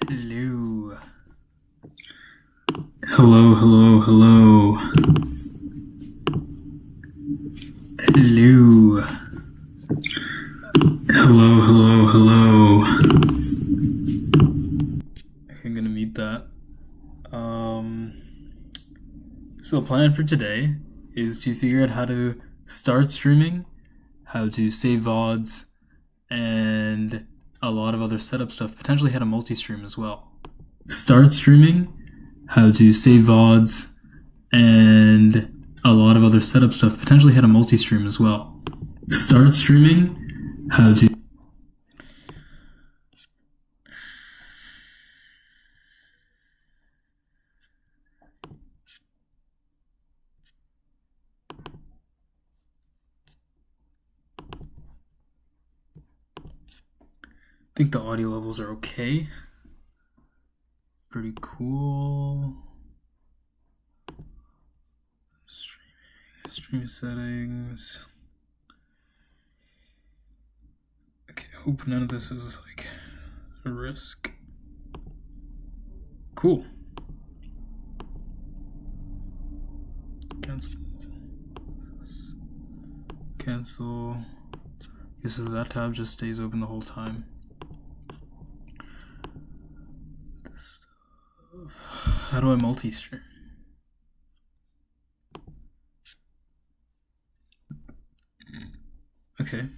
Hello. Hello, hello, hello. Hello. Hello, hello, hello. I'm gonna mute that. So the plan for today is to figure out how to start streaming, how to save VODs, and a lot of other setup stuff, potentially how to multi-stream as well. Start streaming, how to save VODs, and a lot of other setup stuff, potentially how to multi-stream as well. Start streaming, how to... I think the audio levels are okay. Pretty cool. Stream settings. Okay, hope none of this is like a risk. Cool. Cancel. Okay, so that tab just stays open the whole time. This stuff. How do I multi-stream? Okay.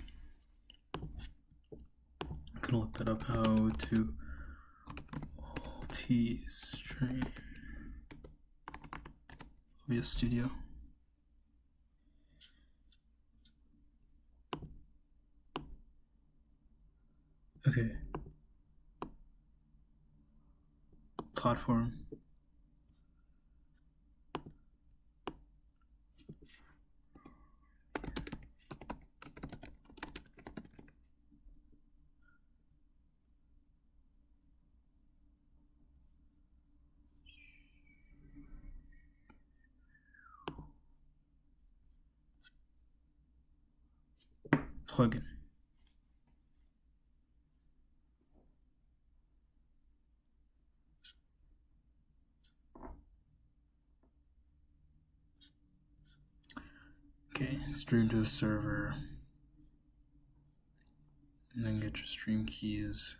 I'm gonna look that up. How to multi-stream. OBS Studio. Okay. Platform. Plugin. Okay, stream to a server. And then get your stream keys.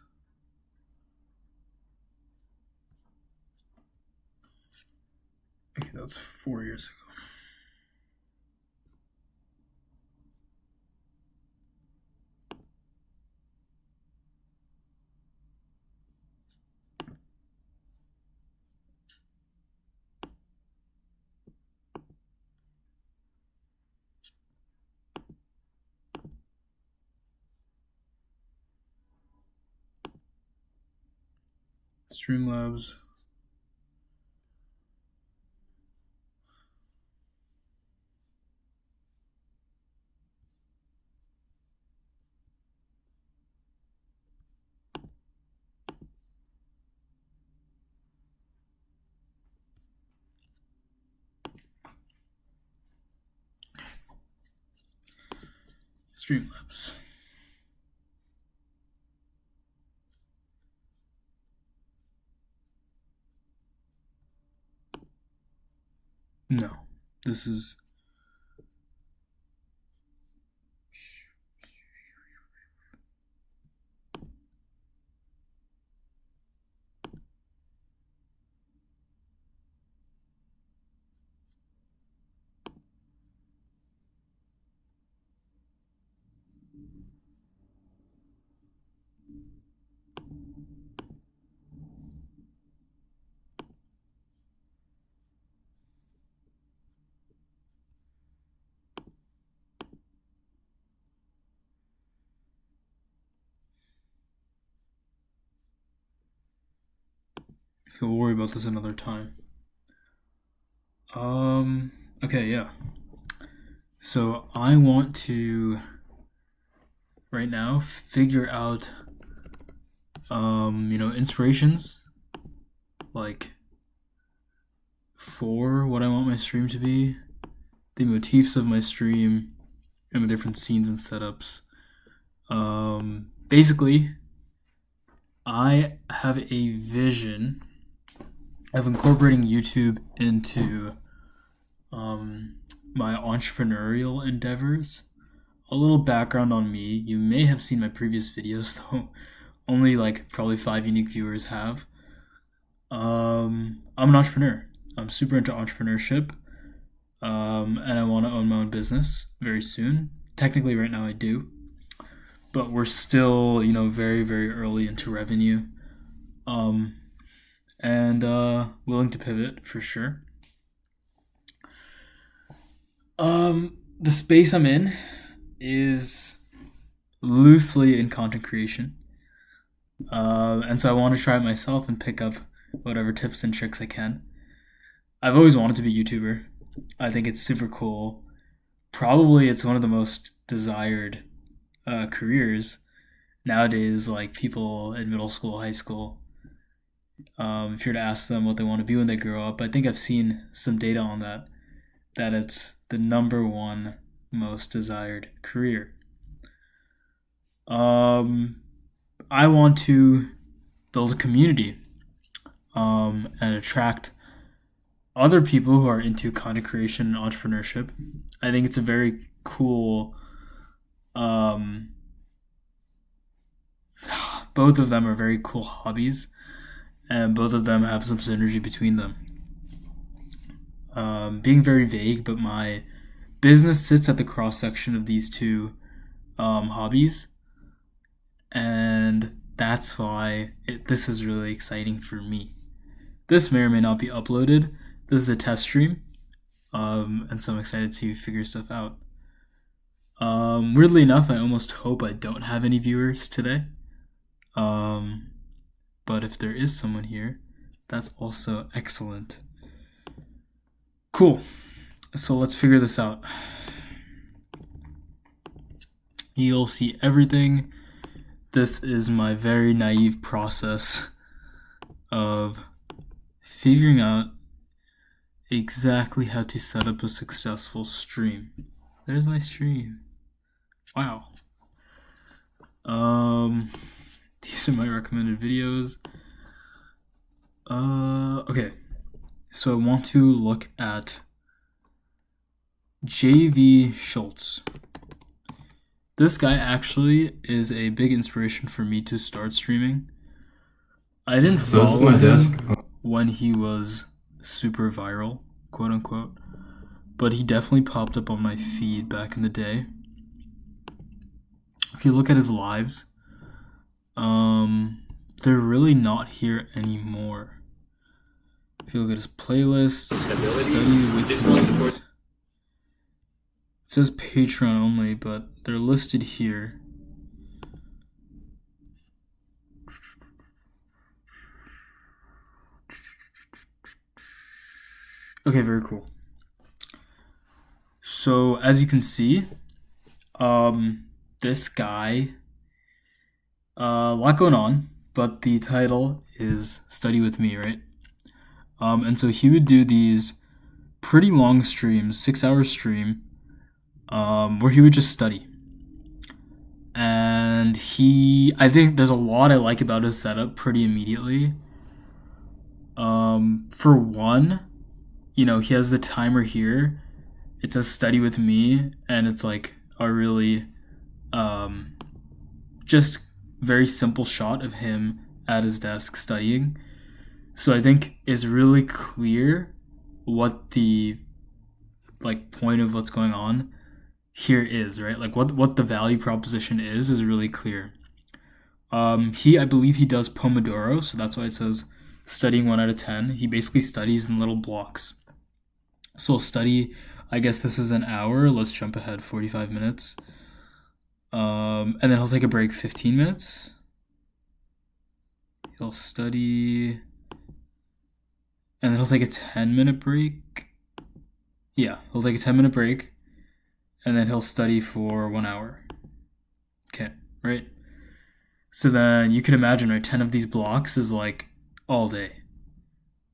Okay, that's 4 years ago. Streamlabs. Streamlabs. No, this is... We'll worry about this another time. Okay, yeah. So I want to, right now, figure out, inspirations, like, for what I want my stream to be, the motifs of my stream, and the different scenes and setups. Basically, I have a vision of incorporating YouTube into my entrepreneurial endeavors. A little background on me. You may have seen my previous videos, though only like probably 5 unique viewers have. I'm an entrepreneur. I'm super into entrepreneurship, and I want to own my own business very soon. Technically, right now I do, but we're still, very, very early into revenue, and willing to pivot for sure. The space I'm in is loosely in content creation, and so I want to try it myself and pick up whatever tips and tricks I can. I've always wanted to be a YouTuber. I think it's super cool. Probably it's one of the most desired careers nowadays. Like people in middle school, high school, if you were to ask them what they want to be when they grow up, I think I've seen some data on that it's the number one most desired career. I want to build a community and attract other people who are into content creation and entrepreneurship. I think it's a very cool. Both of them are very cool hobbies, and both of them have some synergy between them. Being very vague, but my business sits at the cross section of these two hobbies, and that's why this is really exciting for me. This may or may not be uploaded. This is a test stream, and so I'm excited to figure stuff out. Weirdly enough, I almost hope I don't have any viewers today. But if there is someone here, that's also excellent. Cool. So let's figure this out. You'll see everything. This is my very naive process of figuring out exactly how to set up a successful stream. There's my stream. Wow. These are my recommended videos. Okay. So I want to look at J.V. Schultz. This guy actually is a big inspiration for me to start streaming. I didn't follow him when he was super viral, quote unquote, but he definitely popped up on my feed back in the day. If you look at his lives, they're really not here anymore. If you look at his playlists, study with me. It says Patreon only, but they're listed here. Okay, very cool. So as you can see, this guy, a lot going on, but the title is Study With Me, right? And so he would do these pretty long streams, 6-hour stream, where he would just study. And I think there's a lot I like about his setup pretty immediately. For one, he has the timer here. It says Study With Me, and it's like a really just very simple shot of him at his desk studying. So I think it's really clear what the point of what's going on here is, right? Like what the value proposition is really clear. I believe he does Pomodoro, so that's why it says studying 1 out of 10. He basically studies in little blocks. So he'll study, I guess this is an hour. Let's jump ahead 45 minutes. And then he'll take a break 15 minutes. He'll study, and then he'll take a 10-minute break. Yeah, he'll take a 10-minute break, and then he'll study for 1 hour. Okay, right? So then you can imagine, right, 10 of these blocks is like all day.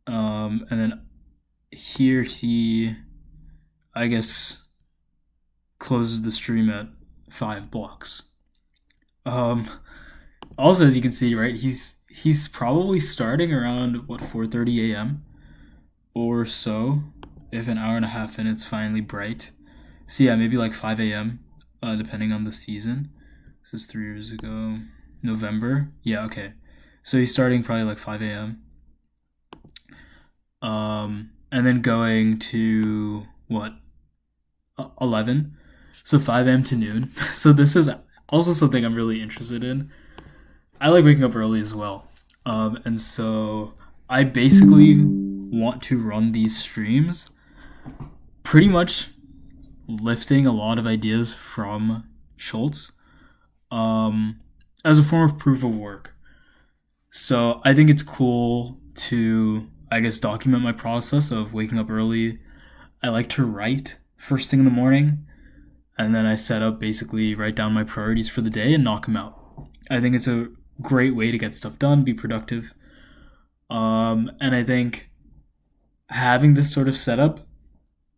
And then here he, I guess, closes the stream at 5 blocks. Also, as you can see, right, he's probably starting around what 4:30 a.m. or so, if an hour and a half in it's finally bright. So yeah, maybe like 5 a.m. Depending on the season. This is 3 years ago, November. Yeah, okay. So he's starting probably like 5 a.m. And then going to what 11. So 5 a.m. to noon. So this is also something I'm really interested in. I like waking up early as well. And so I basically want to run these streams pretty much lifting a lot of ideas from Schultz as a form of proof of work. So I think it's cool to, I guess, document my process of waking up early. I like to write first thing in the morning, and then I set up basically write down my priorities for the day and knock them out. I think it's a great way to get stuff done, be productive. And I think having this sort of setup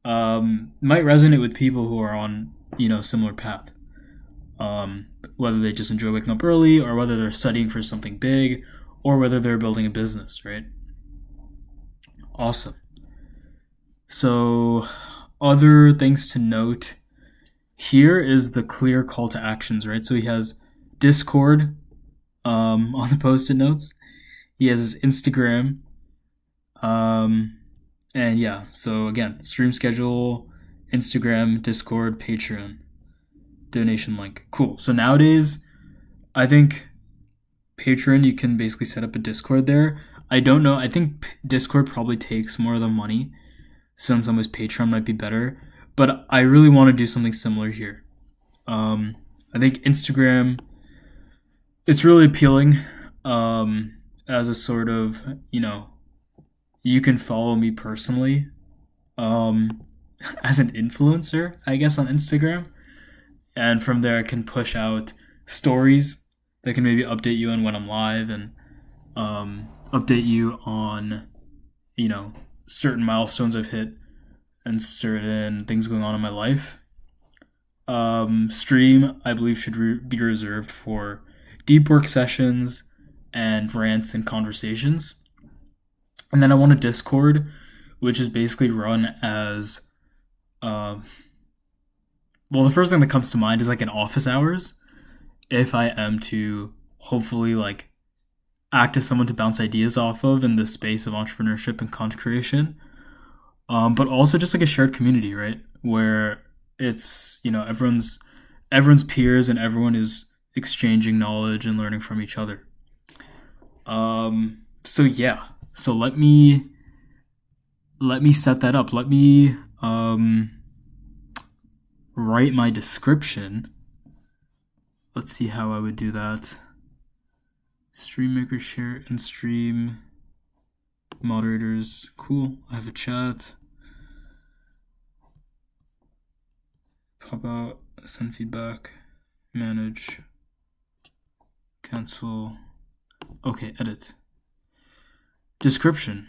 might resonate with people who are on, similar path. Whether they just enjoy waking up early, or whether they're studying for something big, or whether they're building a business, right? Awesome. So, other things to note here is the clear call to actions, right? So he has Discord on the post-it notes. He has his Instagram. And yeah, so again, stream schedule, Instagram, Discord, Patreon, donation link. Cool. So nowadays, I think Patreon, you can basically set up a Discord there. I don't know. I think Discord probably takes more of the money. So in some ways, Patreon might be better. But I really want to do something similar here. I think Instagram, it's really appealing as a sort of, you can follow me personally as an influencer, I guess, on Instagram. And from there, I can push out stories that can maybe update you on when I'm live and update you on, certain milestones I've hit and certain things going on in my life. Stream, I believe, should be reserved for deep work sessions and rants and conversations. And then I want a Discord, which is basically run as, well, the first thing that comes to mind is like an office hours. If I am to hopefully like act as someone to bounce ideas off of in the space of entrepreneurship and content creation, but also just like a shared community, right? Where it's everyone's peers and everyone is exchanging knowledge and learning from each other. So yeah, so let me set that up. Let me write my description. Let's see how I would do that. Stream maker, share and stream. Moderators, cool. I have a chat. Pop out, send feedback, manage, cancel. Okay, edit. Description.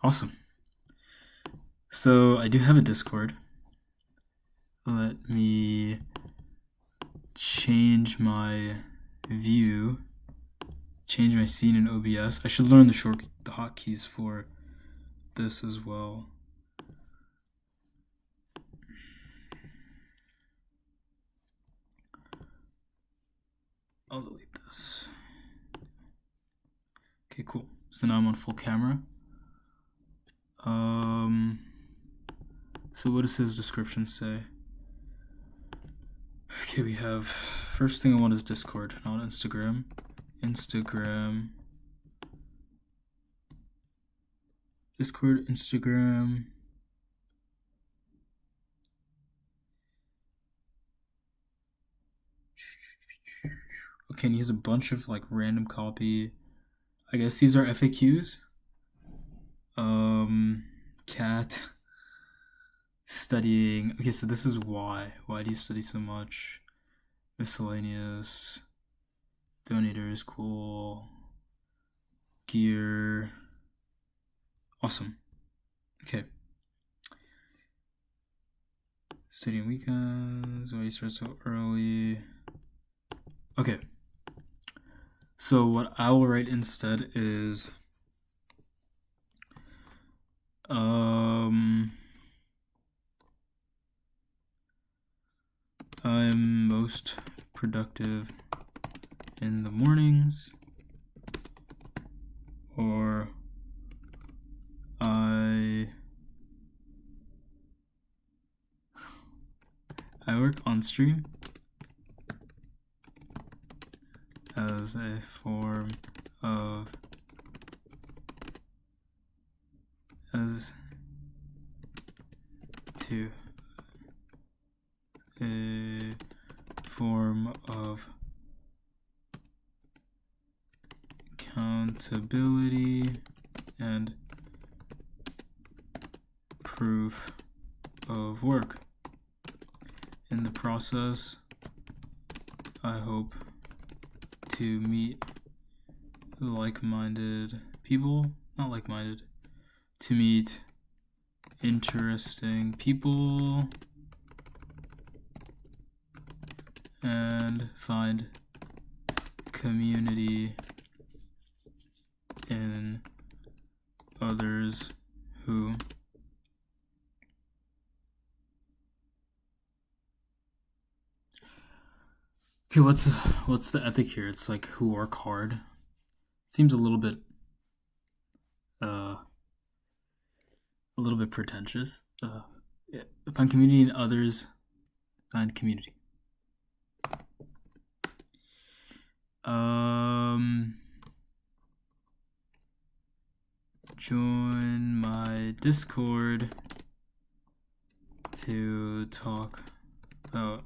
Awesome. So I do have a Discord. Let me change my view, change my scene in OBS. I should learn the hotkeys for this as well. I'll delete this. Okay, cool. So now I'm on full camera. So what does his description say? Okay, we have, first thing I want is Discord, not Instagram. Instagram. Discord, Instagram. Okay, and he has a bunch of like random copy. I guess these are FAQs. Cat. Studying. Okay, so this is why. Why do you study so much? Miscellaneous. Donators, cool. Gear. Awesome. Okay. Studying weekends. Why you start so early? Okay. So what I will write instead is I'm most productive in the mornings, or I work on stream as a form of as to a form of accountability and proof of work. In the process, I hope to meet like-minded people, not like-minded, to meet interesting people and find community in others who okay, what's the ethic here? It's like who work hard. It seems a little bit pretentious. Yeah. Find community in others. Find community. Join my Discord to talk about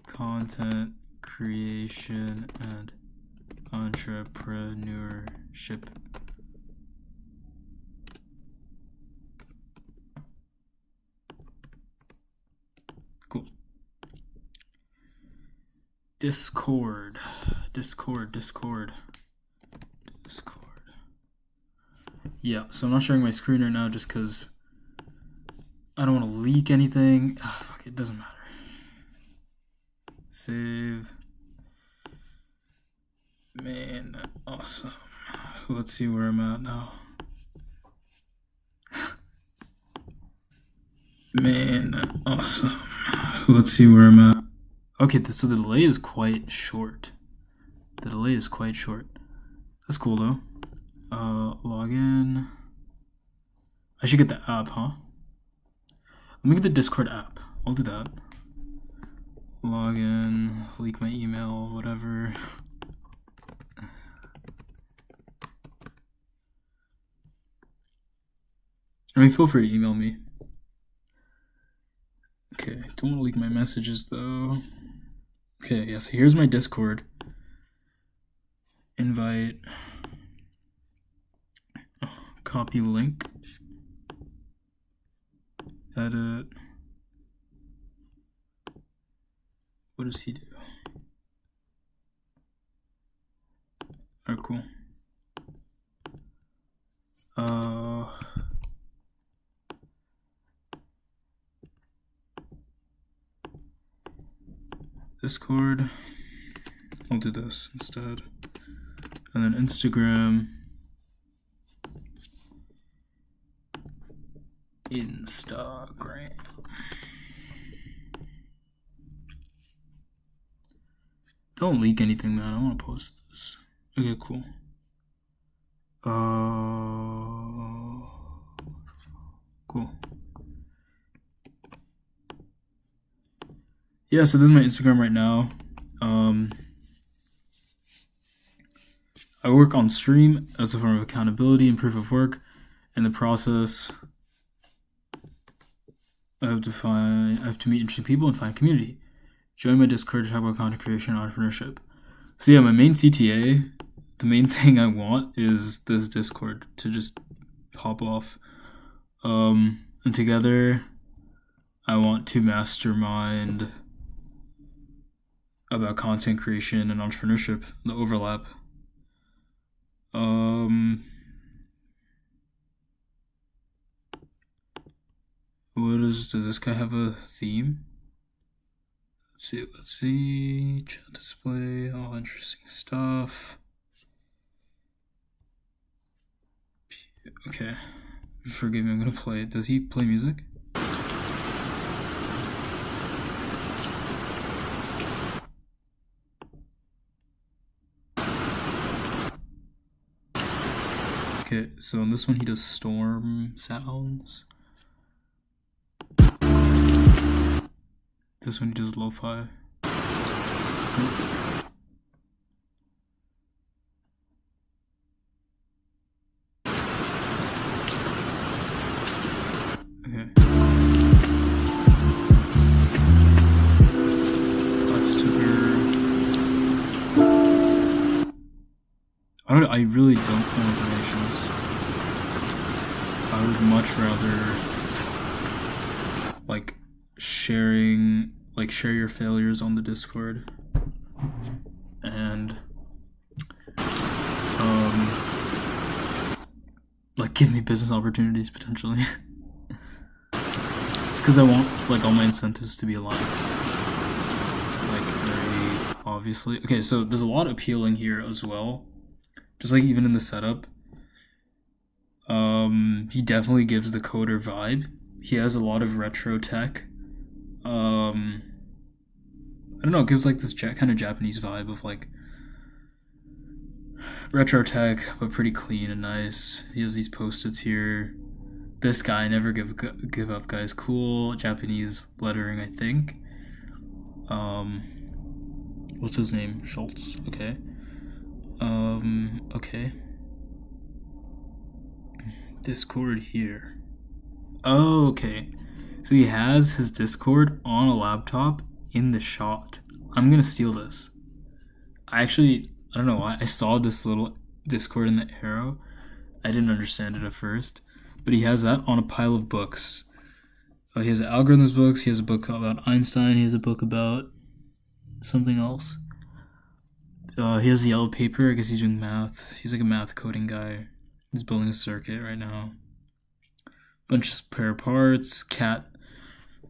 content creation and entrepreneurship. Cool. Discord. Yeah, so I'm not sharing my screen right now just because I don't want to leak anything. Oh, fuck, it doesn't matter. Save. Man, awesome. Let's see where I'm at now. Man, awesome. Let's see where I'm at. Okay, so the delay is quite short. That's cool though. Login. I should get the app, huh? Let me get the Discord app. I'll do that. Login, leak my email, whatever. I mean, feel free to email me. Okay, don't want to leak my messages though. Okay, yeah, so here's my Discord. Invite. Copy link. Edit. What does he do? Alright, cool. Discord. I'll do this instead. And then Instagram. Don't leak anything, man. I want to post this. Okay, cool. Cool. Yeah, so this is my Instagram right now. I work on stream as a form of accountability and proof of work. In the process, I have to meet interesting people and find community. Join my Discord to talk about content creation and entrepreneurship. So yeah, my main CTA, the main thing I want is this Discord to just pop off. And together, I want to mastermind about content creation and entrepreneurship, the overlap. Does this guy have a theme? let's see, chat display, all interesting stuff. Okay, forgive me, I'm gonna play it. Does he play music? Okay, so in this one he does storm sounds. This one he does lo-fi. Okay. Let's her. I really don't know informations. I would much rather like share your failures on the Discord and like give me business opportunities potentially. It's because I want like all my incentives to be aligned, like very obviously. Okay, so there's a lot appealing here as well, just like even in the setup. He definitely gives the coder vibe. He has a lot of retro tech. I don't know, it gives like this kind of Japanese vibe of like retro tech, but pretty clean and nice. He has these post-its here. This guy, never give up, guys. Cool Japanese lettering, I think. What's his name? Schultz. Okay. Okay. Discord here. Oh, okay. So he has his Discord on a laptop in the shot. I'm gonna steal this. I don't know why. I saw this little Discord in the arrow. I didn't understand it at first. But he has that on a pile of books. He has algorithms books. He has a book about Einstein. He has a book about something else. He has yellow paper. I guess he's doing math. He's like a math coding guy. He's building a circuit right now. Bunch of spare parts. Cat.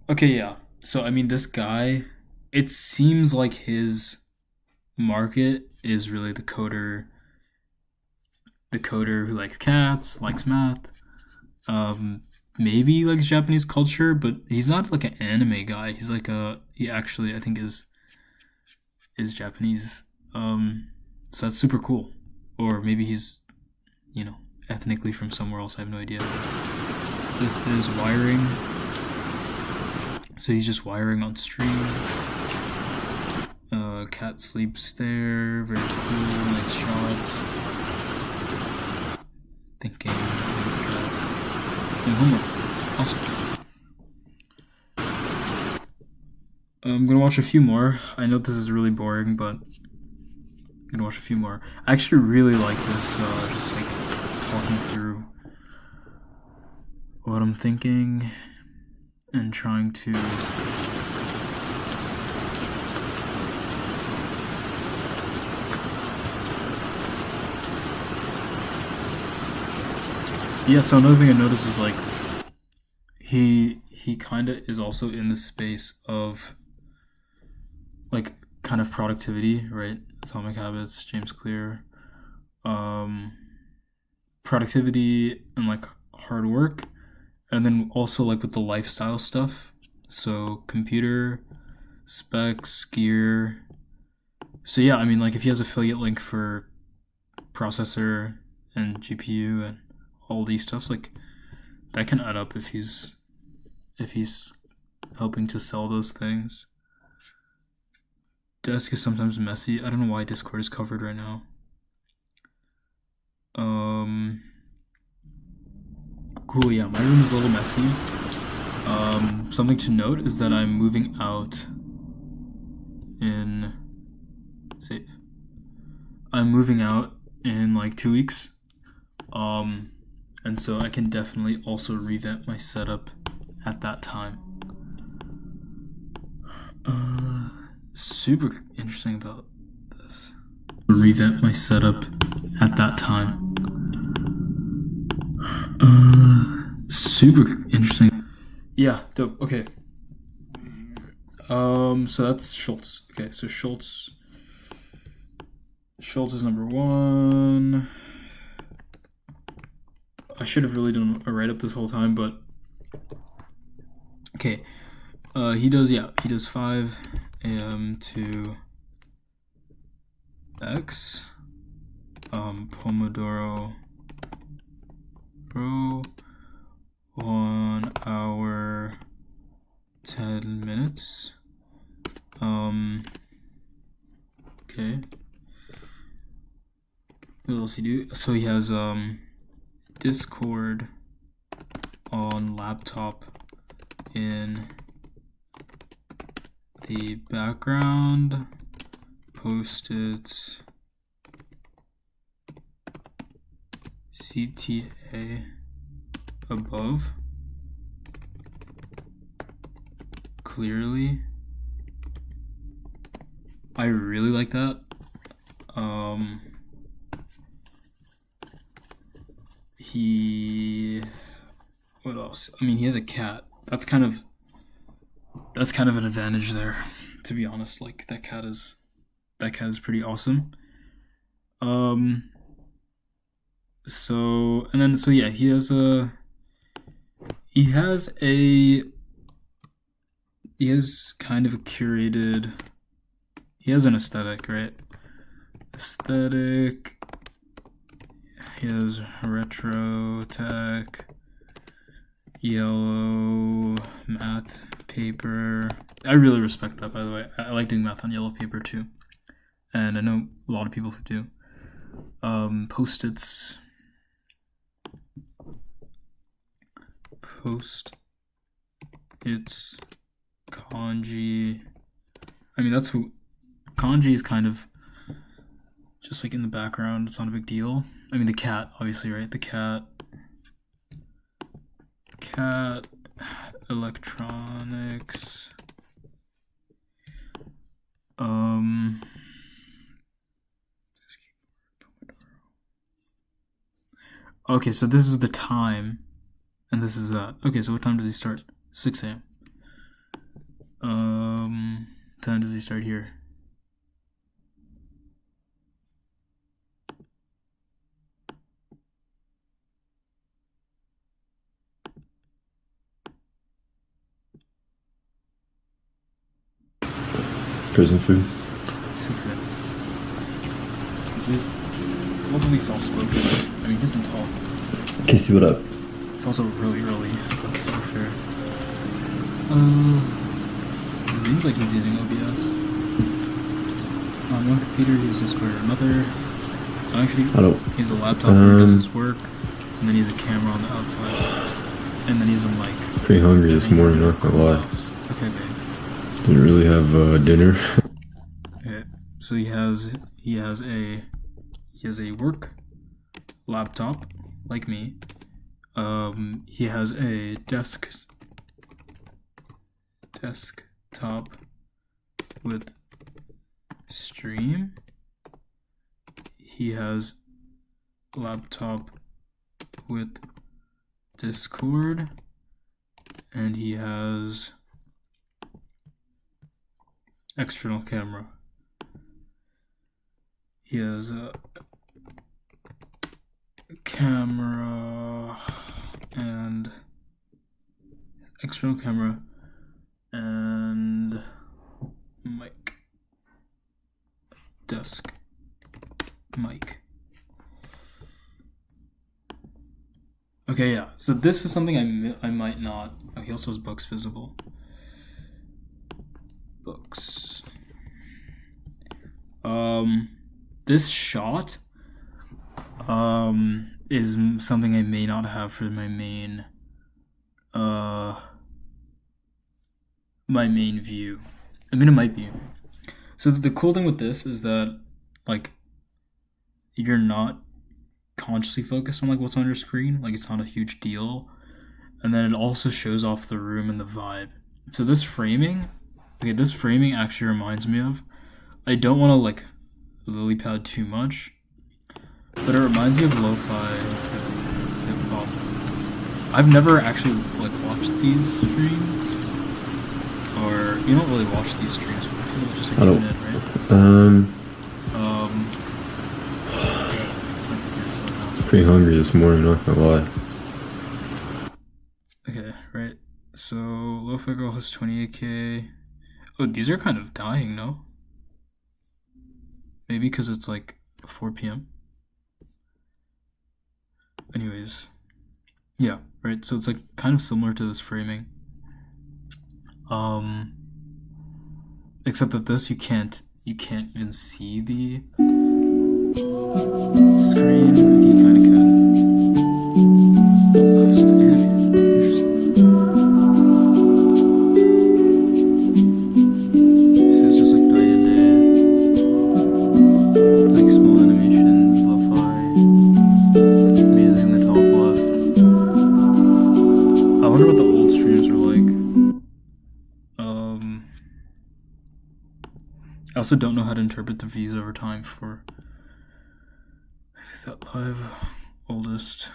Okay, yeah. So, I mean, this guy, it seems like his market is really the coder who likes cats, likes math. Maybe likes Japanese culture, but he's not like an anime guy. He's like he actually I think is Japanese. So that's super cool. Or maybe he's, ethnically from somewhere else. I have no idea. This is wiring. So he's just wiring on stream. Cat sleeps there. Very cool. Nice shot. Thinking. Doing homework. Awesome. I'm gonna watch a few more. I know this is really boring, but I'm gonna watch a few more. I actually really like this, just like talking through what I'm thinking and trying to yeah, so another thing I noticed is like he kind of is also in the space of like kind of productivity, right? Atomic Habits, James Clear, productivity and like hard work, and then also like with the lifestyle stuff. So computer specs, gear. So yeah, I mean like if he has affiliate link for processor and GPU and all these stuffs, like that can add up if he's helping to sell those things. Desk is sometimes messy. I don't know why Discord is covered right now. Cool, yeah, my room is a little messy. Something to note is that I'm moving out in safe. I'm moving out in like 2 weeks. And so I can definitely also revamp my setup at that time. Super interesting about this. Revamp my setup at that time. Super interesting. Yeah, dope. Okay. So that's Schultz. Okay, so Schultz is number 1. I should have really done a write-up this whole time, but okay. He does 5 a.m. to X. Pomodoro Pro 1 hour 10 minutes. Okay. What else he do? So he has Discord on laptop in the background, post-its, CTA above, clearly. I really like that. What else? I mean, he has a cat. That's kind of an advantage there, to be honest. Like that cat is pretty awesome. So yeah, he has kind of a curated. He has an aesthetic, right? Aesthetic. He has retro tech, yellow math paper. I really respect that, by the way. I like doing math on yellow paper too, and I know a lot of people who do. Post-its. Post-its. Kanji. I mean, that's who. Kanji is kind of just like in the background. It's not a big deal. I mean, the cat, obviously, right? The cat. Electronics. Okay, so this is the time, and this is that. Okay, so what time does he start? 6 a.m. Time does he start here? Prison food. 6 a.m. This is probably soft-spoken. I mean, he doesn't talk. Casey, what up? It's also really early, so that's so fair. It seems like he's using OBS. On one computer, he uses Discord. Another, actually, he has a laptop where he does his work, and then he has a camera on the outside, and then he has a mic. Pretty hungry this morning, not gonna lie. Okay, babe. Didn't really have dinner. Okay, so he has a work laptop like me. He has a desktop with stream. He has a laptop with Discord, and he has external camera. He has a camera and external camera and mic, desk mic. Okay, yeah. So this is something I might not. Oh, he also has books visible. Books. This shot is something I may not have for my main view. I mean, it might be. So the cool thing with this is that like you're not consciously focused on like what's on your screen, like it's not a huge deal, and then it also shows off the room and the vibe. So this framing actually reminds me of, I don't want to like lily pad too much, but it reminds me of lo-fi hip hop. I've never actually like watched these streams or You don't really watch these streams, but you just like I tune don't. in, right? Um, Pretty hungry this morning, not gonna lie. okay, right. So Lo-Fi Girl has 28k. Oh, these are kind of dying, no? Maybe because it's like 4 p.m. Anyways, yeah, right. So it's like kind of similar to this framing. Except that this you can't even see the screen. You kind of can. Oh, so it's animated. Interesting. So it's just like night and day. It's like small animations, lo-fi, music in the top left. I wonder what the old streams are like. I also don't know how to interpret the views over time for that live oldest.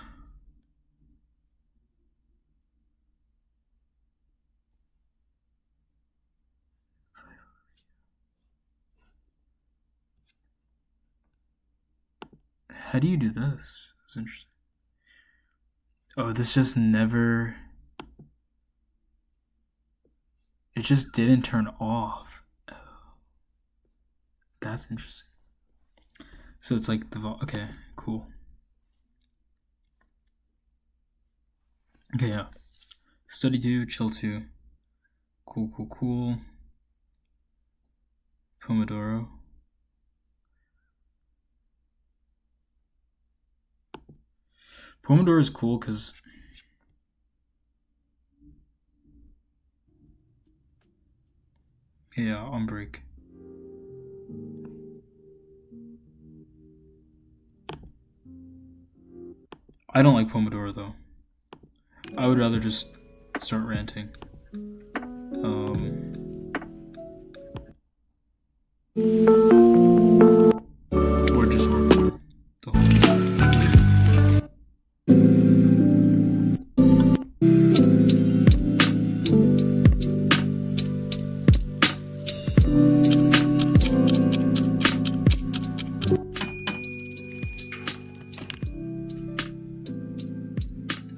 How do you do this? That's interesting. Oh, this just never. It just didn't turn off. Oh, that's interesting. So it's like the okay, cool. Okay, yeah. Study 2, chill 2. Cool. Pomodoro. Pomodoro is cool because yeah, on break. I don't like Pomodoro though. I would rather just start ranting. Or just work the whole time.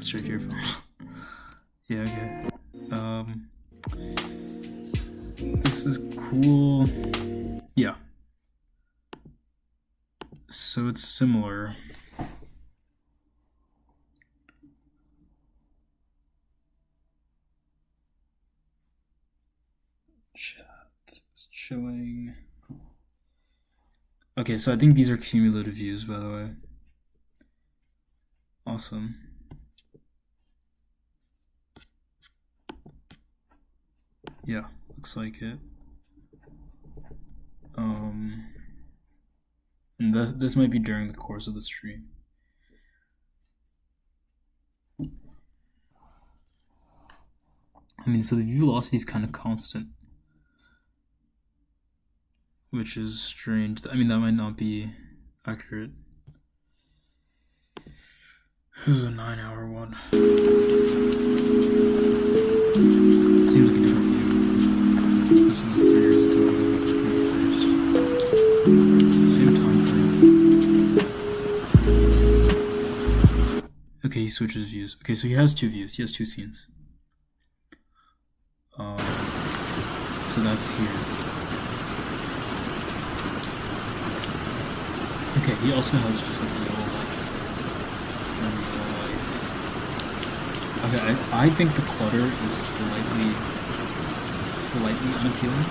Straight to your phone. Yeah, okay. This is cool. Yeah. So it's similar. Chat is chilling. Okay, so I think these are cumulative views, by the way. Awesome. Yeah, looks like it. And this might be during the course of the stream. I mean, so the view velocity is kind of constant, which is strange. I mean, that might not be accurate. This is a 9-hour one. Seems like a different view. This one was 3 years ago. It's the same time frame. Okay, he switches views. Okay, so he has 2 views. He has 2 scenes. So that's here. Okay, he also has just like a yellow light. Okay, I think the clutter is slightly unappealing.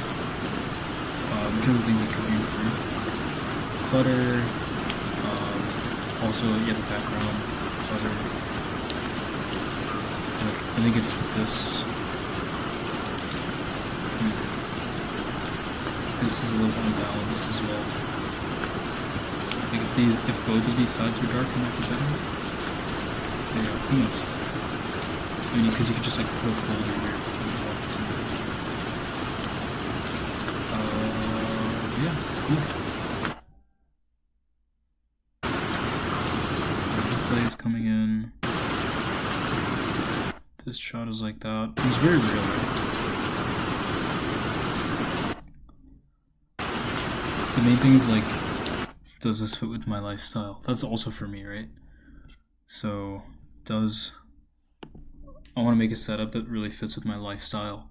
In terms of things that could be improved. Clutter, also, yeah, the background, clutter. Like, I think if this is a little unbalanced as well. Like if both of these sides are dark, it might be better. Yeah, who knows? I mean, because you could just like put a folder here. Yeah, it's cool. This light is coming in. This shot is like that. It's very real, right? the main thing is like, does this fit with my lifestyle? That's also for me, right? So I want to make a setup that really fits with my lifestyle.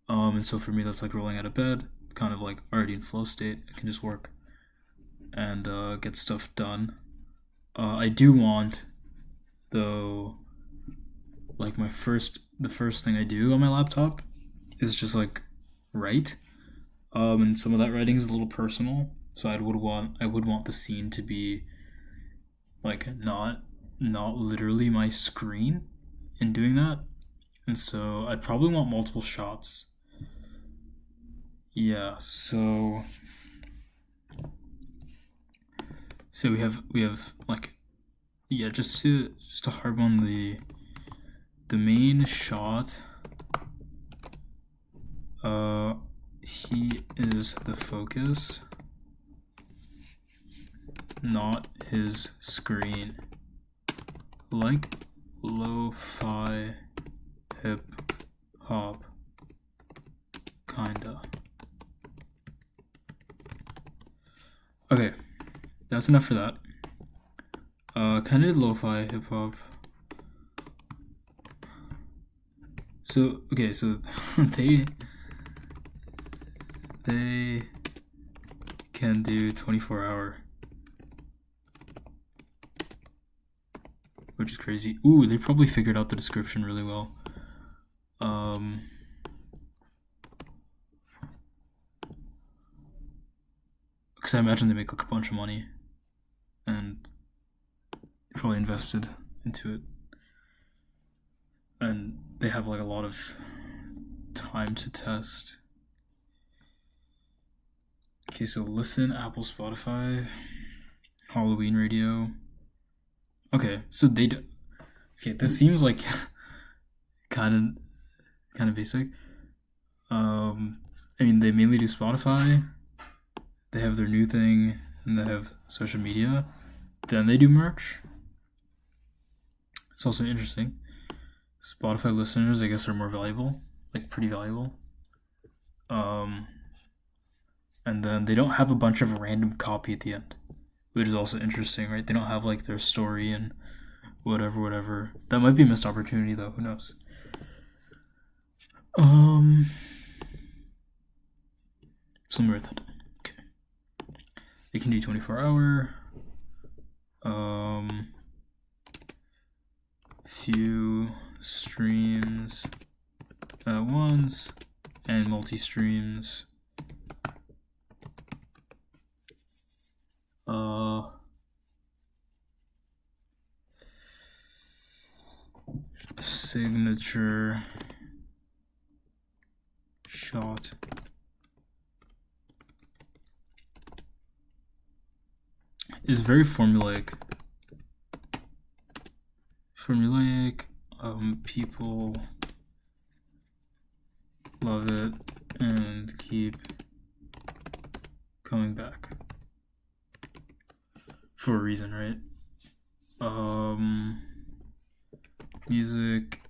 And so for me, that's like rolling out of bed, kind of like already in flow state. I can just work and get stuff done. I do want, though, like the first thing I do on my laptop is just like write. And some of that writing is a little personal, so I would want the scene to be like not literally my screen in doing that. And so I'd probably want multiple shots. Yeah, so we have like, yeah, just to harp on the main shot. He is the focus, not his screen. Like lo-fi hip hop, kinda. Okay, that's enough for that. Kinda lo-fi hip hop. So okay, so they can do 24-hour, which is crazy. Ooh, they probably figured out the description really well. Because I imagine they make like a bunch of money, and probably invested into it, and they have like a lot of time to test. Okay, so listen, Apple, Spotify, Halloween radio. Okay, so they do. Okay, this seems like kind of basic. I mean, they mainly do Spotify. They have their new thing, and they have social media. Then they do merch. It's also interesting. Spotify listeners, I guess, are more valuable, like pretty valuable. And then they don't have a bunch of random copy at the end, which is also interesting, right? They don't have like their story and whatever. That might be a missed opportunity, though. Who knows? Somewhere with that. Okay. They can do 24-hour. Few streams at once and multi-streams. Signature shot. Is very formulaic. People love it and keep coming back for a reason, right? Music,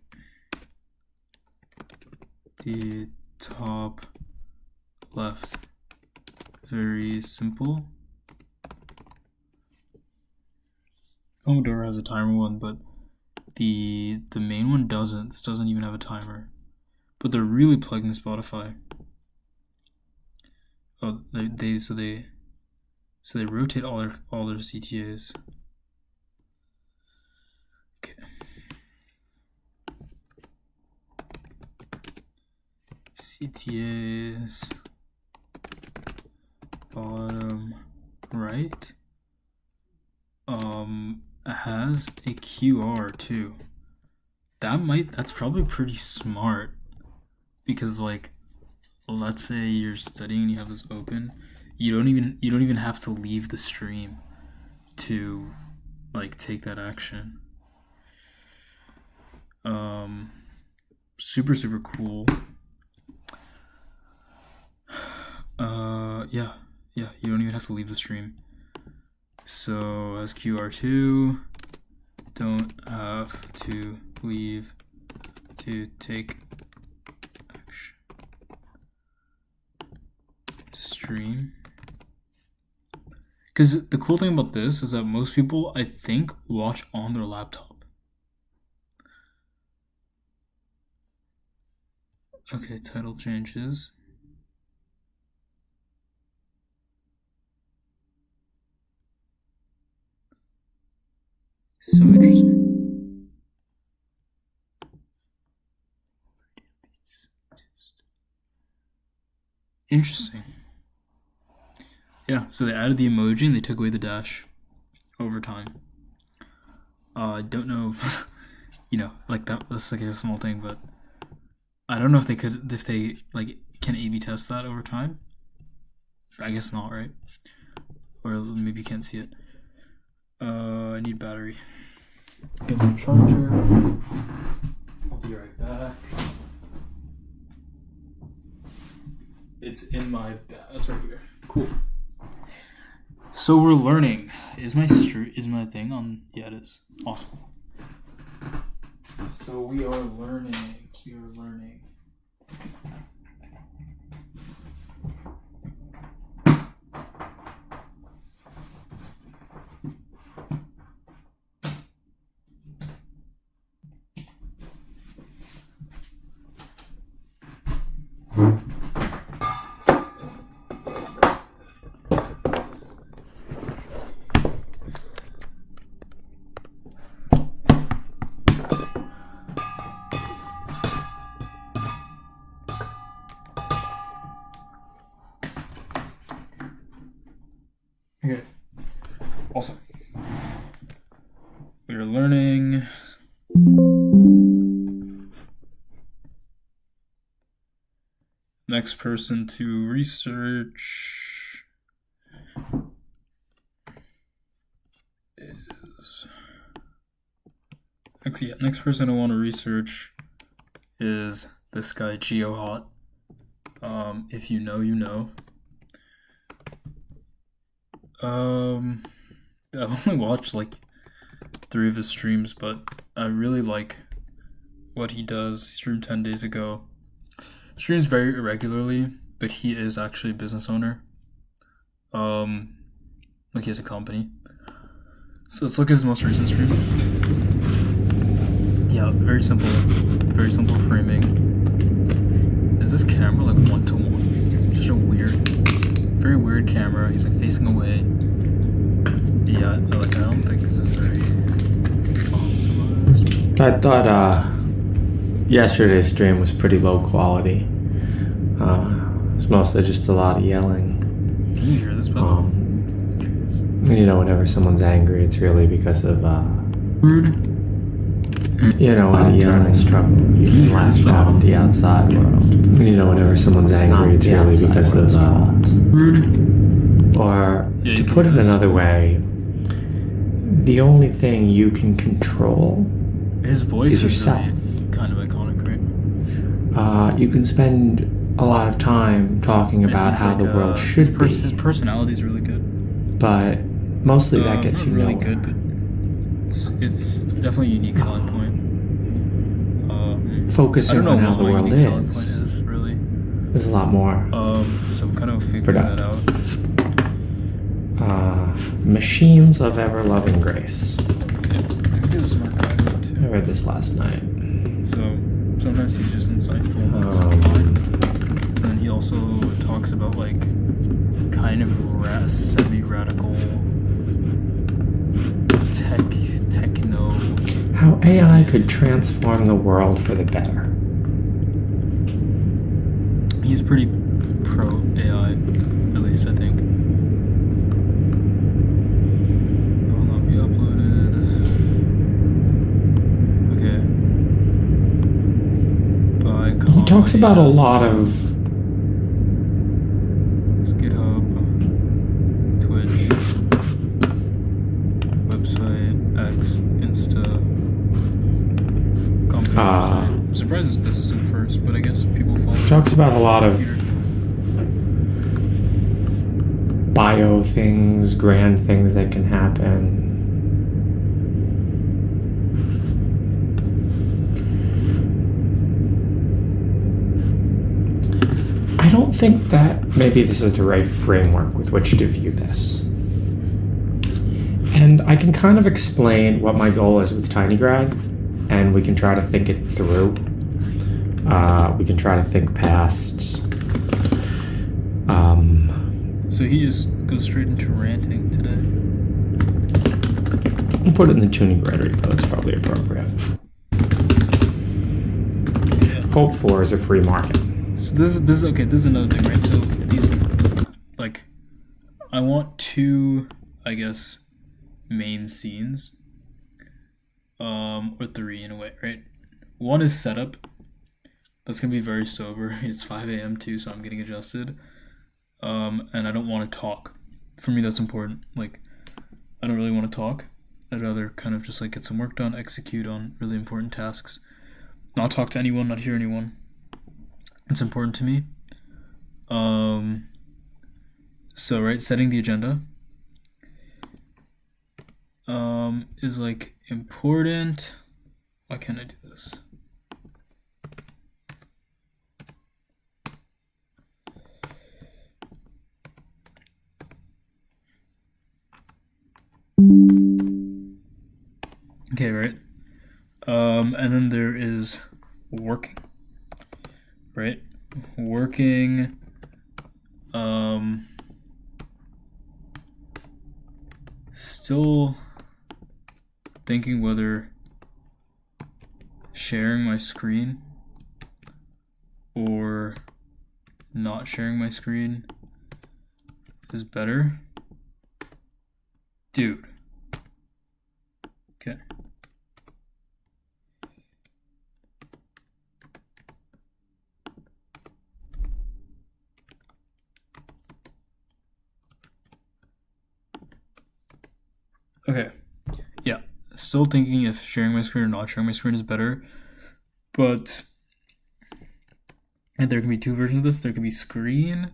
the top left, very simple. Pomodoro has a timer one, but the main one doesn't. This doesn't even have a timer. But they're really plugged in Spotify. Oh, they rotate all their CTAs. Okay. CTAs bottom right. Has a QR too. That's probably pretty smart, because like, let's say you're studying and you have this open, you don't even have to leave the stream to like take that action. Super cool. Yeah, you don't even have to leave the stream. So as QR2, don't have to leave to take action. Stream. Because the cool thing about this is that most people, I think, watch on their laptop. Okay, title changes. So interesting. Interesting. Yeah, so they added the emoji and they took away the dash over time. I don't know, like that's like a small thing, but I don't know if they like can A/B test that over time. I guess not, right? Or maybe you can't see it. I need battery. Get my charger. I'll be right back. It's in my bag. It's right here. Cool. So we're learning. Is my thing on? Yeah, it is. Awesome. So we are learning. Okay. Awesome. We are learning. Next person to research is next person I want to research is this guy GeoHot. If you know, you know. I've only watched like 3 of his streams, but I really like what he does. He streamed 10 days ago. Streams very irregularly, but he is actually a business owner. Like he has a company. So let's look at his most recent streams. Yeah, very simple framing. Is this camera like 1-to-1? Such a very weird camera. He's like facing away. Yeah, like I don't think this is very optimized. I thought yesterday's stream was pretty low quality. It's mostly just a lot of yelling. Can you hear this? Whenever someone's angry, it's really because of rude. Yelling struggle. You can lash out at the outside world. Whenever someone's angry, it's really because of rude. Or to put it another way, the only thing you can control his voice is yourself. Really kind of iconic, right? You can spend a lot of time talking about how the world should be. His personality is really good, but mostly that gets you really nowhere. Good, but it's definitely a unique selling point. Focusing on how the world is really. There's a lot more. So I'm kind of figuring that out. Machines of ever-loving grace. Yeah, maybe it was some archiving too. I read this last night. So sometimes he's just insightful and that's fine. And then he also talks about like kind of semi-radical techno. How AI could transform the world for the better. He's pretty pro AI, at least I think. Will not be uploaded. Okay. He talks about a lot of GitHub, Twitch, website, X, Insta, company website. I'm surprised this isn't first, but I guess people follow. Talks about a lot of bio things, grand things that can happen. I don't think that maybe this is the right framework with which to view this. I can kind of explain what my goal is with TinyGrad, and we can try to think it through. We can try to think past. So he just goes straight into ranting today. I'll put it in the tuning grid repo. That's probably appropriate. Yeah. Hope for is a free market. So this is okay. This is another thing, right? So these, like, I want two, I guess, main scenes, or three in a way, right? One is setup. That's gonna be very sober. It's 5 a.m. too, so I'm getting adjusted. And I don't want to talk. For me, that's important. Like, I don't really want to talk. I'd rather kind of just like get some work done, execute on really important tasks, not talk to anyone, not hear anyone. It's important to me. So right, setting the agenda is like important. Why can't I do this? Okay, right. And then there is working. Right? Working. Still thinking whether sharing my screen or not sharing my screen is better. Dude. Okay. Okay. Yeah. Still thinking if sharing my screen or not sharing my screen is better. But and there can be two versions of this. There could be screen,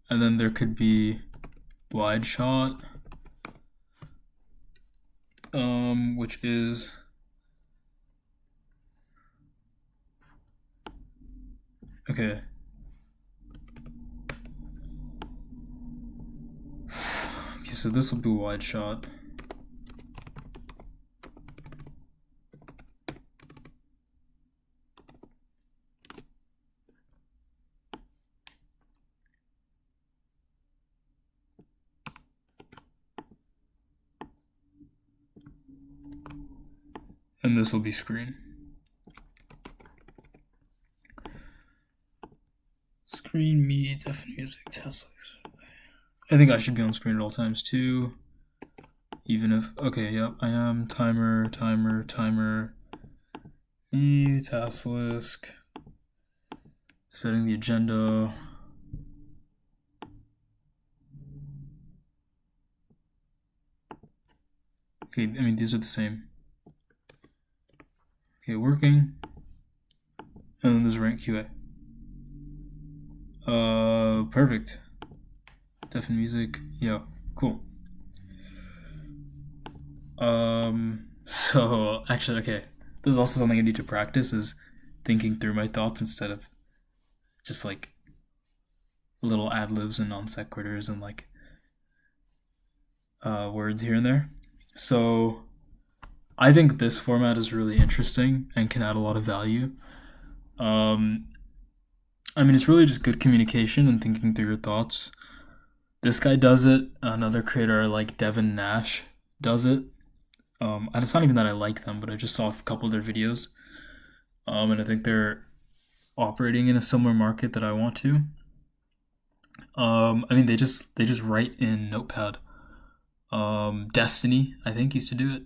and then there could be wide shot. Which is okay. Okay, so this will be wide shot. And this will be screen. Screen, me, deafened music, Tesla. I think I should be on screen at all times too. Even if, okay, yep, I am. Timer, me, Tasklisk. Setting the agenda. Okay, I mean, these are the same. Okay, working. And then there's rank QA. Perfect. Deafened music. Yeah, cool. So actually, okay. This is also something I need to practice is thinking through my thoughts instead of just like little ad libs and non sequiturs and like words here and there. So I think this format is really interesting and can add a lot of value. I mean, it's really just good communication and thinking through your thoughts. This guy does it. Another creator like Devin Nash does it. And it's not even that I like them, but I just saw a couple of their videos. And I think they're operating in a similar market that I want to. I mean, they just write in Notepad. Destiny, I think, used to do it.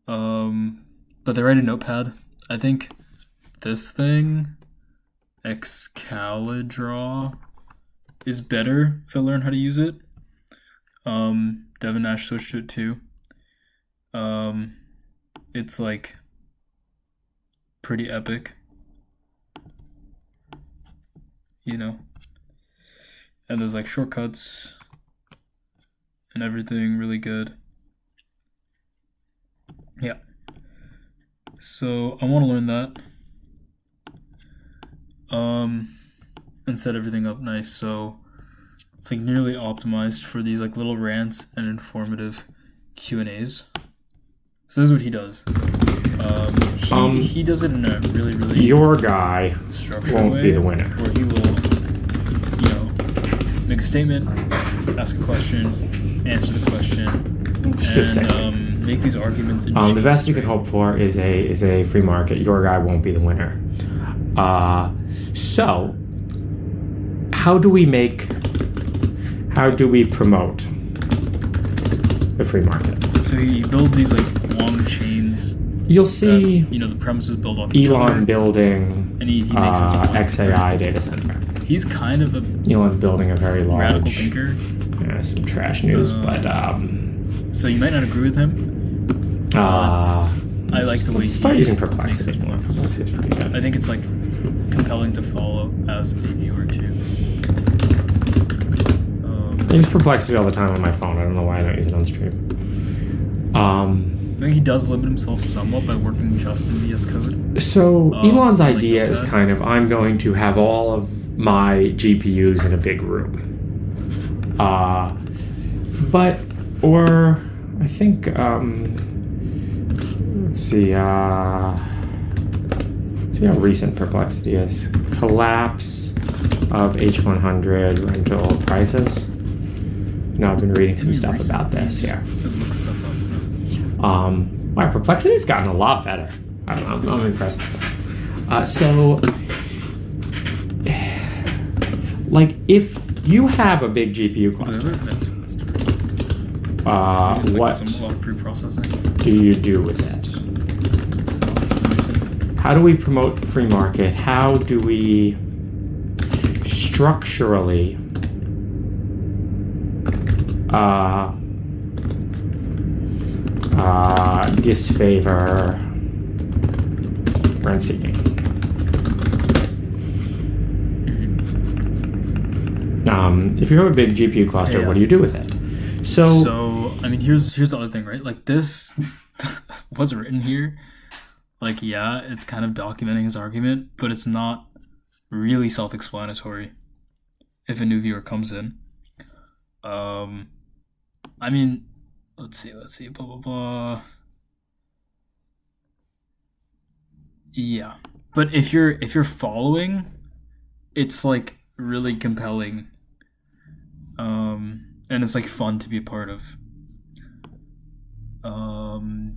But they write in Notepad. I think this thing, Excalidraw, is better if I learn how to use it. Devin Nash switched to it too. It's like pretty epic, you know. And there's like shortcuts and everything really good. Yeah. So I want to learn that. And set everything up nice so it's like nearly optimized for these like little rants and informative Q&As. So this is what he does. He does it in a really Your guy structured won't way be the winner. where he will, make a statement, ask a question, answer the question, Let's just say make these arguments. the best you can hope for is a free market. Your guy won't be the winner. So how do we promote the free market? So he builds these like long chains. You'll see the premises build off each other. Elon building And he makes his point. XAI data center. He's kind of a Elon's building a very large radical thinker. Yeah, some trash news, but so you might not agree with him. I like the way he start using makes Perplexity. his points. Perplexity's pretty good. I think it's like compelling to follow as a viewer too. I use Perplexity all the time on my phone. I don't know why I don't use it on stream. I think he does limit himself somewhat by working just in VS Code. So Elon's like idea is that. kind of, I'm going to have all of my GPUs in a big room. I think, let's see how recent Perplexity is. Collapse of H100 rental prices. No, I've been reading some stuff about this. Yeah. Look stuff up. Wow, Perplexity's gotten a lot better. I'm impressed with this. So, like, if you have a big GPU cluster, what do you do with it? How do we promote the free market? How do we structurally disfavor rent seeking? If you have a big GPU cluster, what do you do with it? So I mean, here's the other thing, right? Like this, what's written here, like it's kind of documenting his argument, but it's not really self-explanatory. If a new viewer comes in, I mean, let's see, blah blah blah. Yeah, but if you're following, it's like really compelling, and it's like fun to be a part of.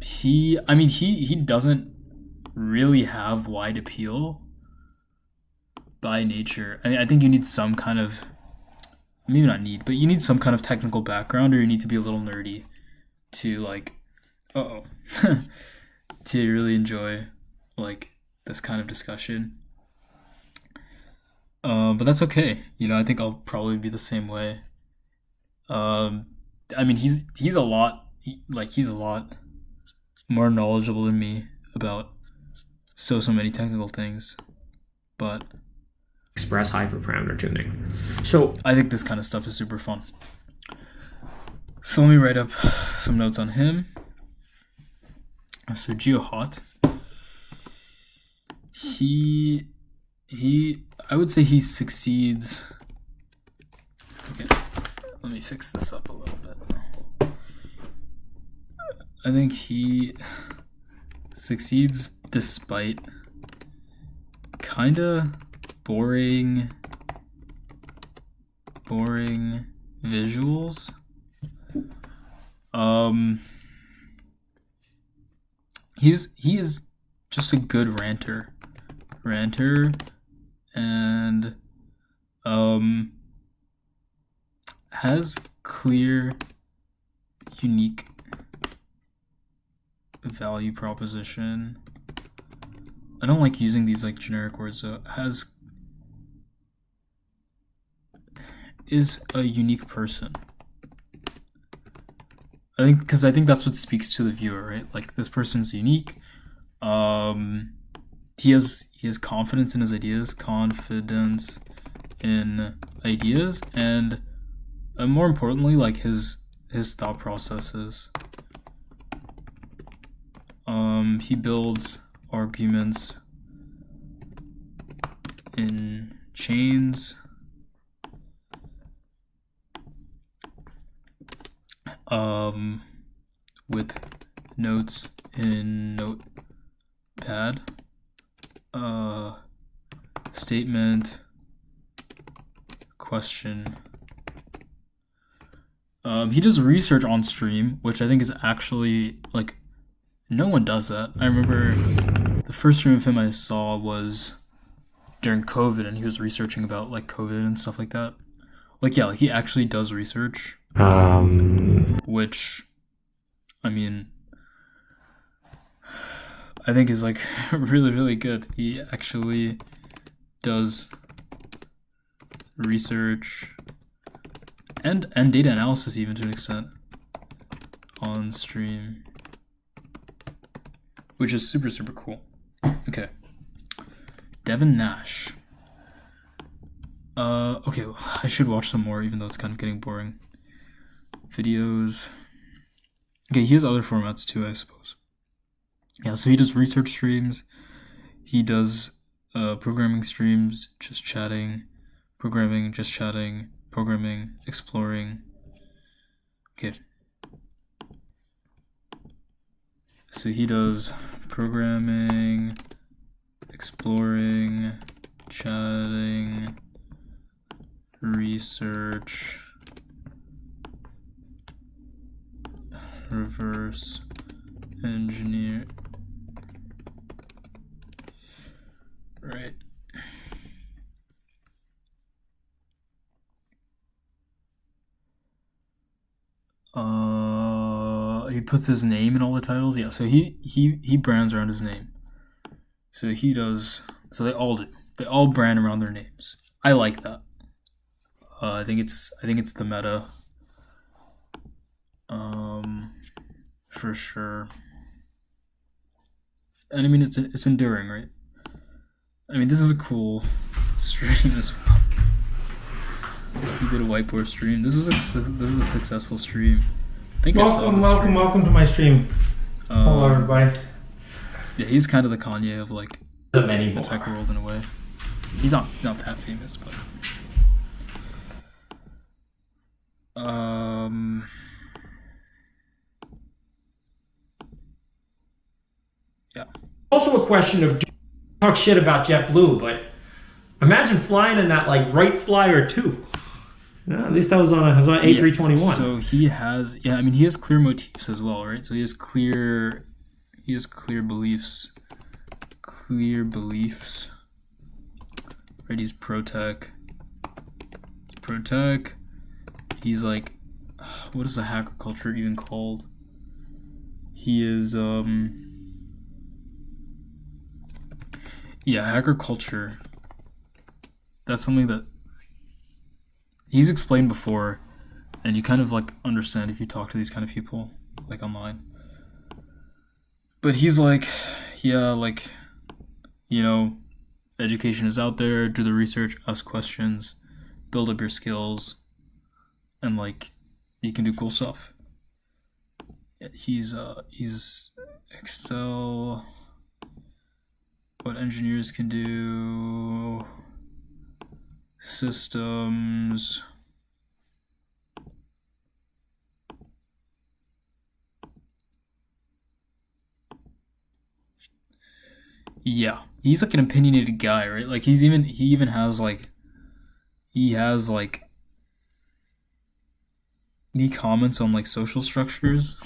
He doesn't really have wide appeal by nature. I mean, I think you need some kind of, maybe not need, but you need some kind of technical background, or you need to be a little nerdy to like, to really enjoy like this kind of discussion. But that's okay. I think I'll probably be the same way. I mean, he's a lot more knowledgeable than me about so many technical things, but express hyperparameter tuning. So I think this kind of stuff is super fun. So let me write up some notes on him. So GeoHot, I would say he succeeds. Okay, let me fix this up a little bit. I think he succeeds despite kinda boring visuals. He is just a good ranter, and has clear, unique value proposition. I don't like using these like generic words, so is a unique person. I think that's what speaks to the viewer, right? Like, this person's unique. He has confidence in his ideas, and more importantly, like his thought processes. He builds arguments in chains. with notes in Notepad. Statement, question. He does research on stream, which I think is actually, like, no one does that. I remember the first stream of him I saw was during COVID, and he was researching about, like, COVID and stuff like that. Like, yeah, like, he actually does research. Which, I mean, I think is, like, really, really good. He actually does research and data analysis, even to an extent, on stream, which is super, super cool. Okay. Devin Nash. Okay, I should watch some more, even though it's kind of getting boring. Videos. Okay, he has other formats too, I suppose. Yeah, so he does research streams. He does programming streams, just chatting, programming, just chatting, programming, exploring. Okay. So he does programming, exploring, chatting, research, reverse engineer. Right. He puts his name in all the titles. Yeah, so he brands around his name. So he does. So they all do. They all brand around their names. I like that. I think it's the meta. For sure. And I mean, it's enduring, right? I mean, this is a cool stream as well. You did a whiteboard stream. This is a successful stream. I think welcome to my stream. Hello, everybody. Yeah, he's kind of the Kanye of, like, the tech world in a way. He's not that famous, but yeah. Also a question of talk shit about JetBlue, but imagine flying in that, like, Wright Flyer 2. Yeah, at least that was on A321. Yeah, so he has, I mean, he has clear motifs as well, right? So he has clear beliefs. Right, he's pro-tech. He's like, what is the hacker culture even called? He is, hacker culture. That's something that he's explained before, and you kind of, like, understand if you talk to these kind of people, like, online. But he's like, yeah, like, you know, education is out there, do the research, ask questions, build up your skills, and, like, you can do cool stuff. He's Excel, what engineers can do, systems, yeah, he's like an opinionated guy, right? Like, he comments on, like, social structures,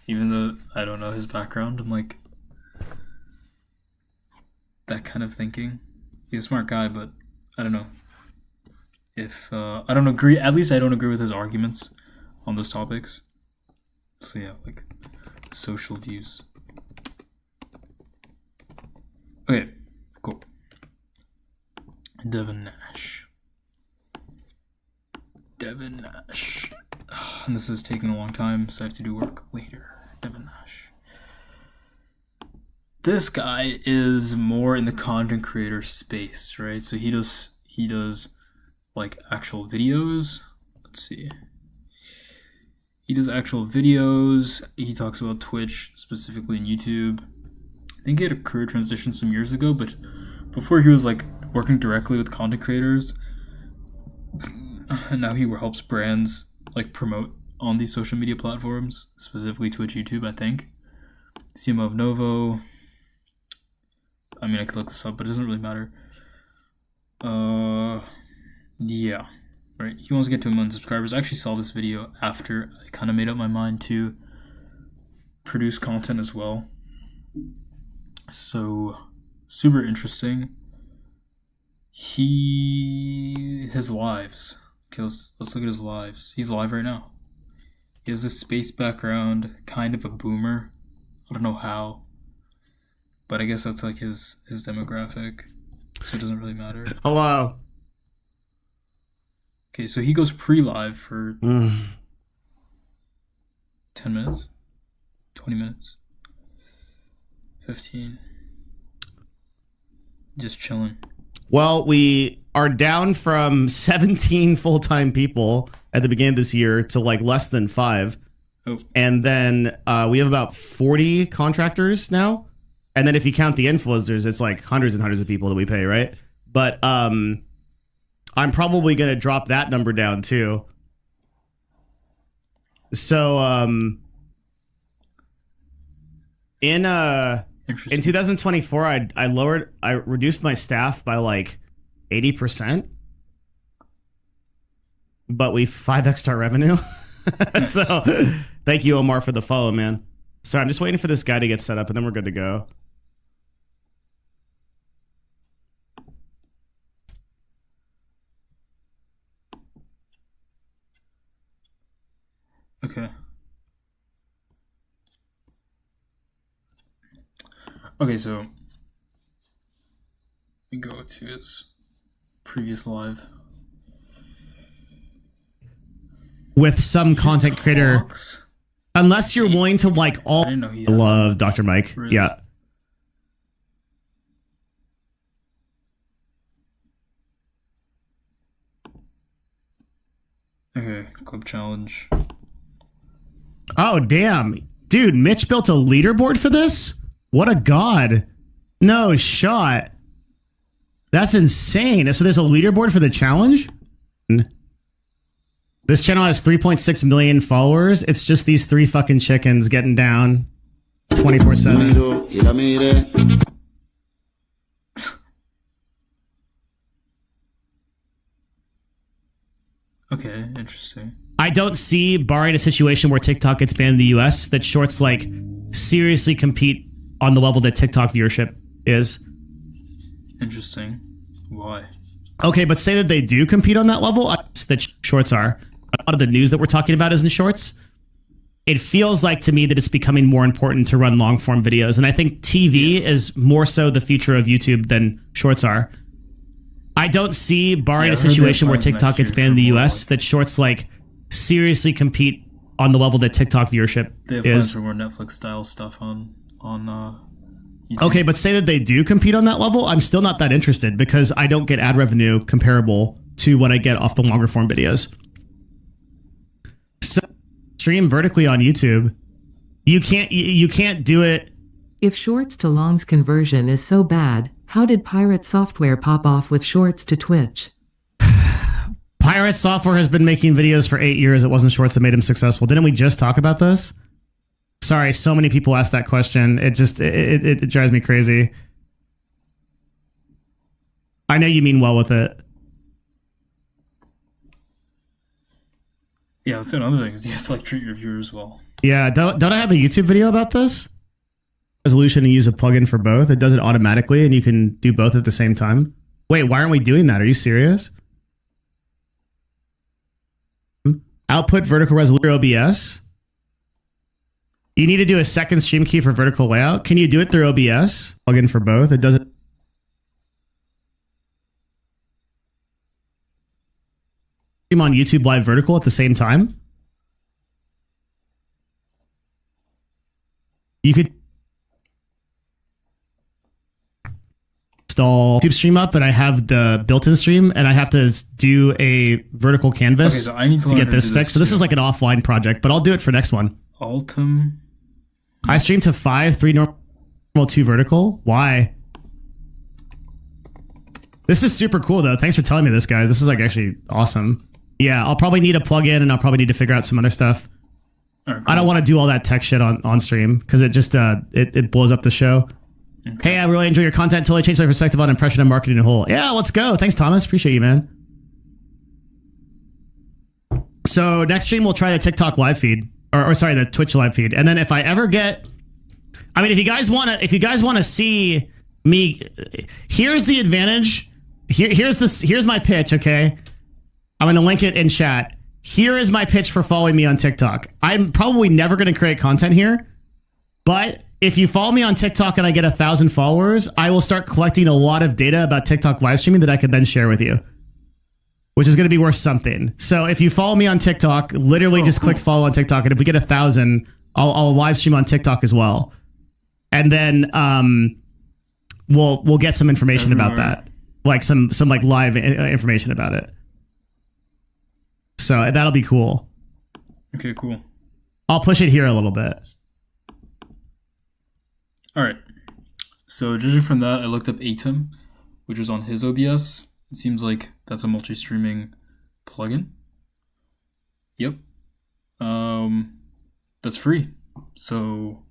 even though I don't know his background and, like, that kind of thinking. He's a smart guy, but I don't know if I don't agree. At least I don't agree with his arguments on those topics. So yeah, like, social views. Okay, cool. Devin Nash. And this is taking a long time, so I have to do work later. Devin Nash. This guy is more in the content creator space, right? So he does like actual videos. Let's see. He does actual videos. He talks about Twitch, specifically in YouTube. I think he had a career transition some years ago, but before he was, like, working directly with content creators, and now he helps brands, like, promote on these social media platforms, specifically Twitch, YouTube, I think. CMO of Novo. I mean, I could look this up, but it doesn't really matter. Yeah. Right. He wants to get to 1 million subscribers. I actually saw this video after I kind of made up my mind to produce content as well. So, super interesting. His lives. Okay, let's look at his lives. He's live right now. He has this space background, kind of a boomer. I don't know how, but I guess that's like his demographic, so it doesn't really matter. Hello. Okay, so he goes pre-live for 10 minutes, 20 minutes, 15. Just chilling. Well, we are down from 17 full-time people at the beginning of this year to like less than 5. Oh. And then we have about 40 contractors now. And then if you count the influencers, it's like hundreds and hundreds of people that we pay, right? But I'm probably going to drop that number down too. So in 2024, I reduced my staff by like 80%. But we 5x'd our revenue. So thank you, Omar, for the follow, man. So I'm just waiting for this guy to get set up and then we're good to go. Okay. Okay, so we go to his previous live. With some content creator, unless you're willing to like all. I didn't know he I love Dr. Mike. Really? Yeah. Okay, club challenge. Oh, damn. Dude, Mitch built a leaderboard for this? What a god. No shot. That's insane. So there's a leaderboard for the challenge? This channel has 3.6 million followers. It's just these 3 fucking chickens getting down 24/7. Okay, interesting. I don't see, barring a situation where TikTok gets banned in the US, that shorts like seriously compete on the level that TikTok viewership is. Interesting. Why? Okay, but say that they do compete on that level, that shorts are. A lot of the news that we're talking about is in shorts. It feels like to me that it's becoming more important to run long form videos. And I think TV is more so the future of YouTube than shorts are. I don't see, barring a situation where TikTok gets banned in the US, that shorts like seriously compete on the level that TikTok viewership They have is. plans for more Netflix style stuff on YouTube. Okay, but say that they do compete on that level, I'm still not that interested because I don't get ad revenue comparable to what I get off the longer form videos. So stream vertically on YouTube. You can't do it. If shorts to longs conversion is so bad, how did Pirate Software pop off with shorts to Twitch? Pirate Software has been making videos for 8 years. It wasn't shorts that made him successful. Didn't we just talk about this? Sorry, so many people ask that question. It just it drives me crazy. I know you mean well with it. Yeah, that's another thing is you have to like treat your viewers well. Yeah, don't I have a YouTube video about this? Resolution to use a plugin for both. It does it automatically and you can do both at the same time. Wait, why aren't we doing that? Are you serious? Output vertical resolution OBS. You need to do a second stream key for vertical layout. Can you do it through OBS? Plugin for both. It doesn't. Stream on YouTube Live vertical at the same time. You could install YouTube stream up, and I have the built-in stream, and I have to do a vertical canvas Okay, so I need to learn get how to this do fixed. this So this too. is like an offline project, but I'll do it for next one. Altum. I stream to 5, 3 normal, 2 vertical. Why? This is super cool though. Thanks for telling me this, guys. This is like actually awesome. Yeah, I'll probably need a plugin, and I'll probably need to figure out some other stuff. All right, I don't want to do all that tech shit on stream because it just it blows up the show. Okay. Hey, I really enjoy your content. Totally changed my perspective on impression and marketing in whole. Yeah, let's go. Thanks, Thomas. Appreciate you, man. So next stream we'll try the TikTok live feed, or sorry, the Twitch live feed, and then if I ever get, I mean, if you guys want to see me, here's the advantage. Here's my pitch. Okay, I'm gonna link it in chat. Here is my pitch for following me on TikTok. I'm probably never going to create content here, but if you follow me on TikTok and I get 1,000 followers, I will start collecting a lot of data about TikTok live streaming that I could then share with you, which is going to be worth something. So if you follow me on TikTok, literally just click follow on TikTok, and if we get 1,000, I'll live stream on TikTok as well, and then we'll get some information about that, like some like live information about it. So that'll be cool. Okay, cool. I'll push it here a little bit. All right. So judging from that, I looked up Atom, which was on his OBS. It seems like that's a multi-streaming plugin. Yep. That's free. So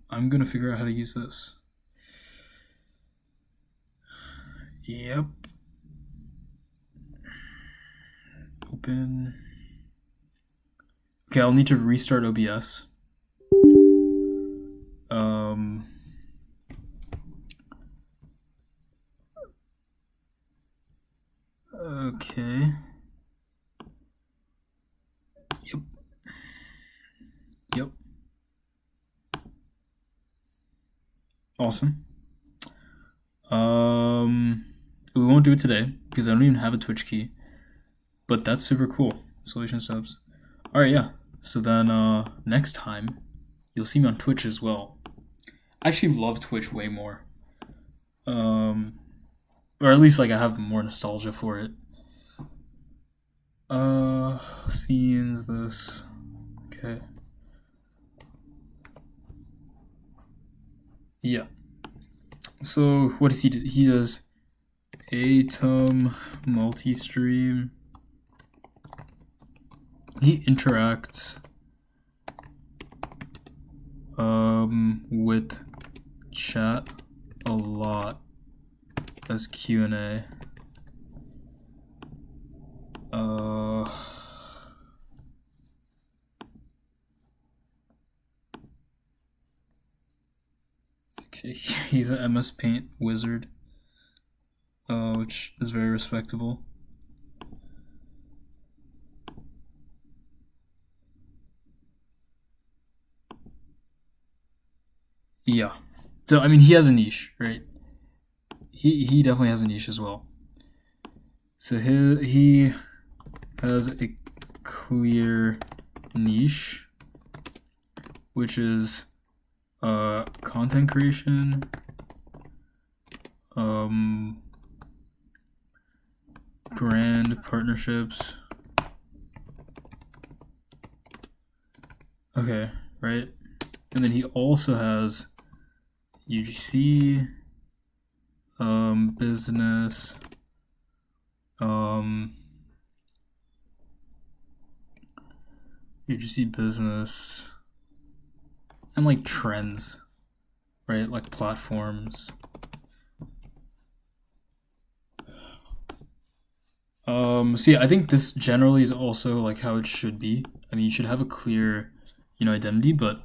I'm gonna figure out how to use this. Yep. Open. Okay, I'll need to restart OBS. Okay. Yep. Yep. Awesome. We won't do it today because I don't even have a Twitch key. But that's super cool. Solution subs. Alright, yeah. So then next time, you'll see me on Twitch as well. I actually love Twitch way more. Or at least like I have more nostalgia for it. Scenes, this. Okay. Yeah. So what does he do? He does Atom multi-stream. He interacts with chat a lot as Q&A. Okay, he's an MS Paint wizard, which is very respectable. Yeah. So I mean, he has a niche, right? He definitely has a niche as well. So he has a clear niche, which is content creation, brand partnerships. Okay, right? And then he also has UGC, business, UGC business, and like trends, right? Like platforms. So yeah, I think this generally is also like how it should be. I mean, you should have a clear, identity, but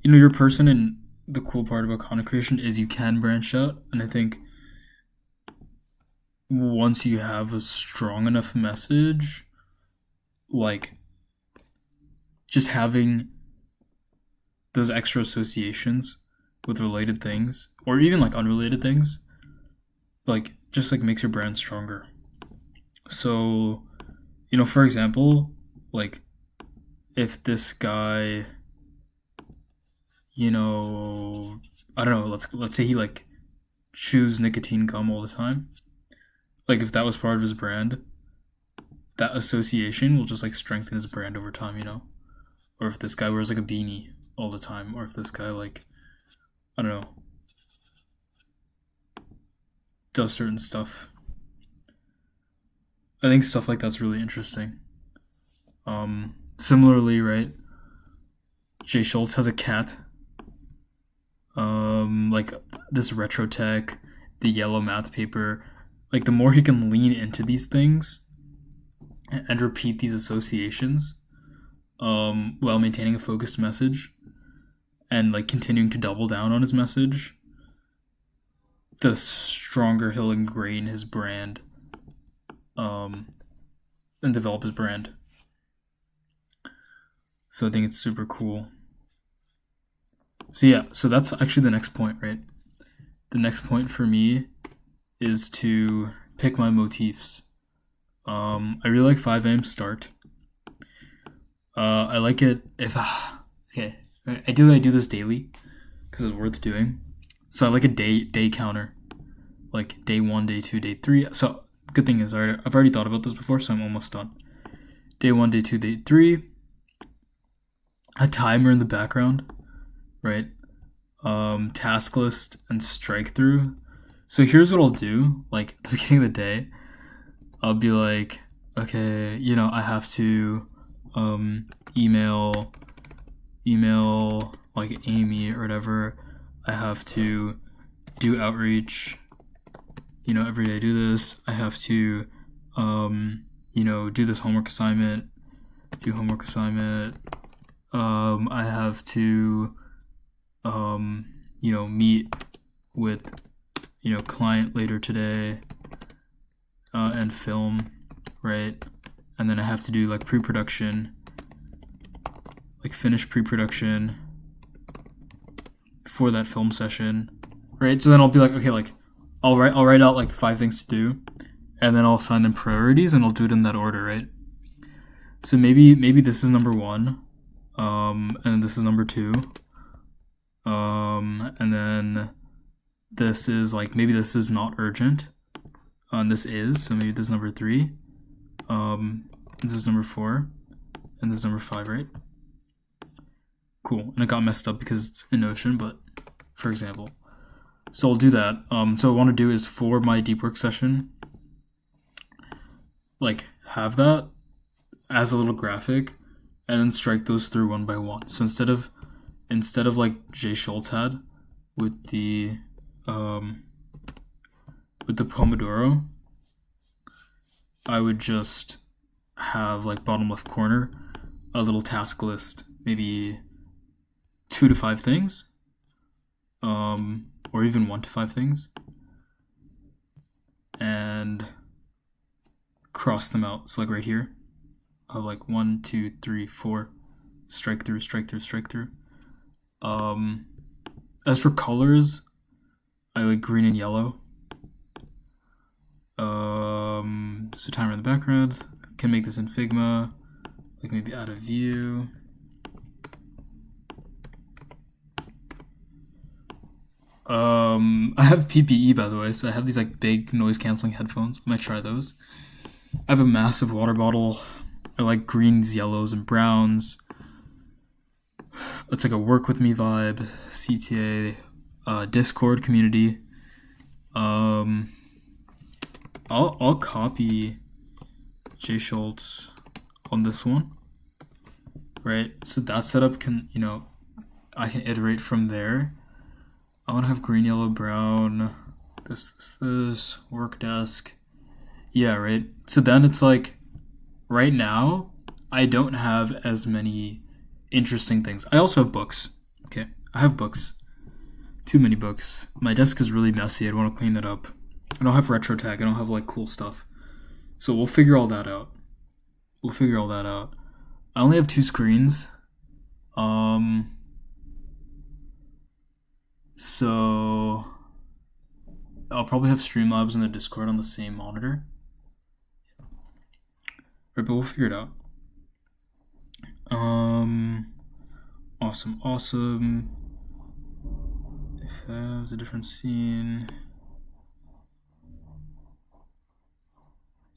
your person, and the cool part about content creation is you can branch out. And I think once you have a strong enough message, like just having those extra associations with related things, or even like unrelated things, like just like makes your brand stronger. So, for example, like if this guy, I don't know, let's say he like chews nicotine gum all the time. Like if that was part of his brand, that association will just like strengthen his brand over time, Or if this guy wears like a beanie all the time, or if this guy like, I don't know, does certain stuff. I think stuff like that's really interesting. Similarly, right? Jay Schultz has a cat. Like this retro tech, the yellow math paper. Like the more he can lean into these things and repeat these associations, while maintaining a focused message and like continuing to double down on his message, the stronger he'll ingrain his brand, and develop his brand. So I think it's super cool. So yeah, so that's actually the next point, right? The next point for me is to pick my motifs. I really like 5 a.m. start. I like it if okay. I do this daily because it's worth doing. So I like a day counter, like day 1, day 2, day 3. So good thing is I've already thought about this before, so I'm almost done. Day 1, day 2, day 3. A timer in the background, right? Task list and strike through. So here's what I'll do. Like at the beginning of the day, I'll be like, okay, I have to email like Amy or whatever. I have to do outreach. Every day I do this. I have to do this homework assignment. I have to meet with client later today and film, right? And then I have to do like pre-production, like finish pre-production for that film session, right? So then I'll be like, okay, like I'll write out like 5 things to do, and then I'll assign them priorities and I'll do it in that order, right? So maybe this is number 1, and this is number 2, and then this is like, maybe this is not urgent, and this is, so maybe this is number 3, this is number 4, and this is number 5, right? Cool. And it got messed up because it's in Notion, but for example. So I'll do that. So what I want to do is for my deep work session, like have that as a little graphic and then strike those through one by one. So instead of like Jay Schultz had with the Pomodoro, I would just have like bottom left corner a little task list, maybe 2 to 5 things, or even 1 to 5 things, and cross them out. So like right here, of like 1, 2, 3, 4, strike through. As for colors, I like green and yellow. So timer in the background. Can make this in Figma, like maybe add a view. I have PPE, by the way, so I have these like big noise canceling headphones. I might try those. I have a massive water bottle. I like greens, yellows, and browns. It's like a work with me vibe. CTA, Discord community. I'll copy Jay Schultz on this one, right? So that setup can, I can iterate from there. I want to have green, yellow, brown, this, work desk. Yeah, right? So then it's like, right now, I don't have as many interesting things. I also have books. Okay, I have books. Too many books. My desk is really messy. I want to clean that up. I don't have retro tag. I don't have like cool stuff. So we'll figure all that out. I only have 2 screens. So I'll probably have Streamlabs and the Discord on the same monitor. Right, but we'll figure it out. Awesome. If that was a different scene.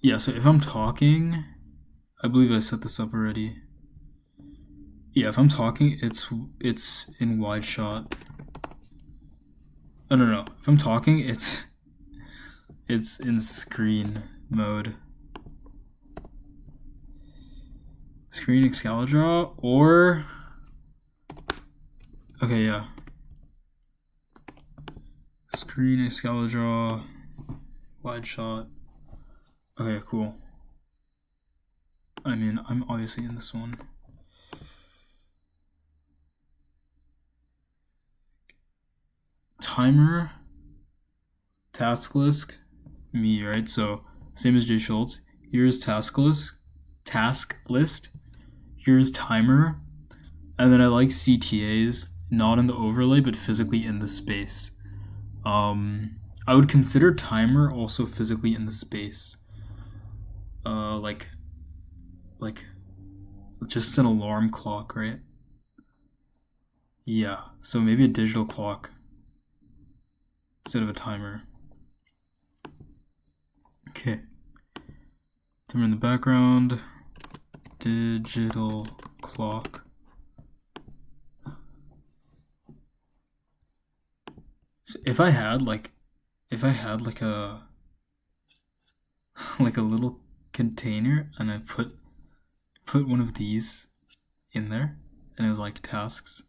Yeah, so if I'm talking, I believe I set this up already. Yeah, if I'm talking, it's in wide shot. Oh, no. If I'm talking, it's in screen mode. Screen Excalibur or... Okay, yeah. Screen Excalibur, wide shot. Okay, cool. I mean, I'm obviously in this one. Timer, task list, me, right? So same as Jay Schultz. Here's task list. Here's timer, and then I like CTAs, not in the overlay, but physically in the space. I would consider timer also physically in the space. Like just an alarm clock, right? Yeah, so maybe a digital clock instead of a timer. Okay. Timer in the background. Digital clock. So if I had like a like a little container and I put one of these in there and it was like tasks,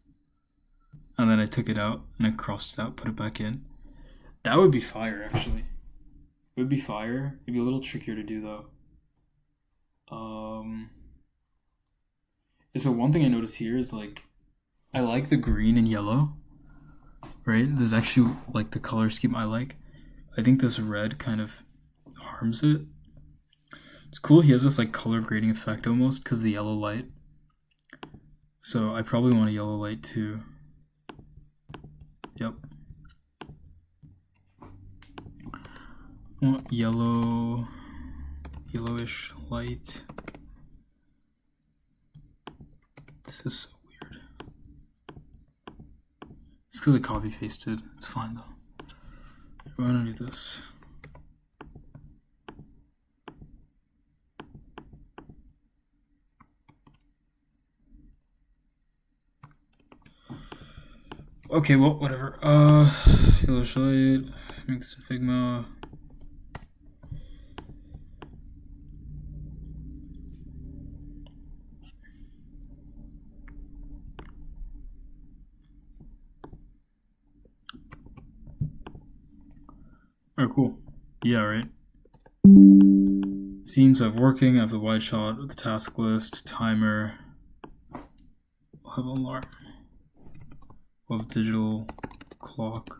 and then I took it out and I crossed it out, put it back in, that would be fire actually. It would be fire. It'd be a little trickier to do though. So one thing I notice here is like I like the green and yellow, right? This is actually like the color scheme I like. I think this red kind of harms it. It's cool he has this like color grading effect almost because of the yellow light. So I probably want a yellow light too. Yep. I want yellowish light. This is so weird. It's because I copy pasted. It's fine though. We're gonna do this. Okay, well, whatever. Yellowish light. Make this in Figma. Oh, cool. Yeah, right. Scene, so I have working, I have the wide shot, the task list, timer. We'll have alarm. We'll have digital clock.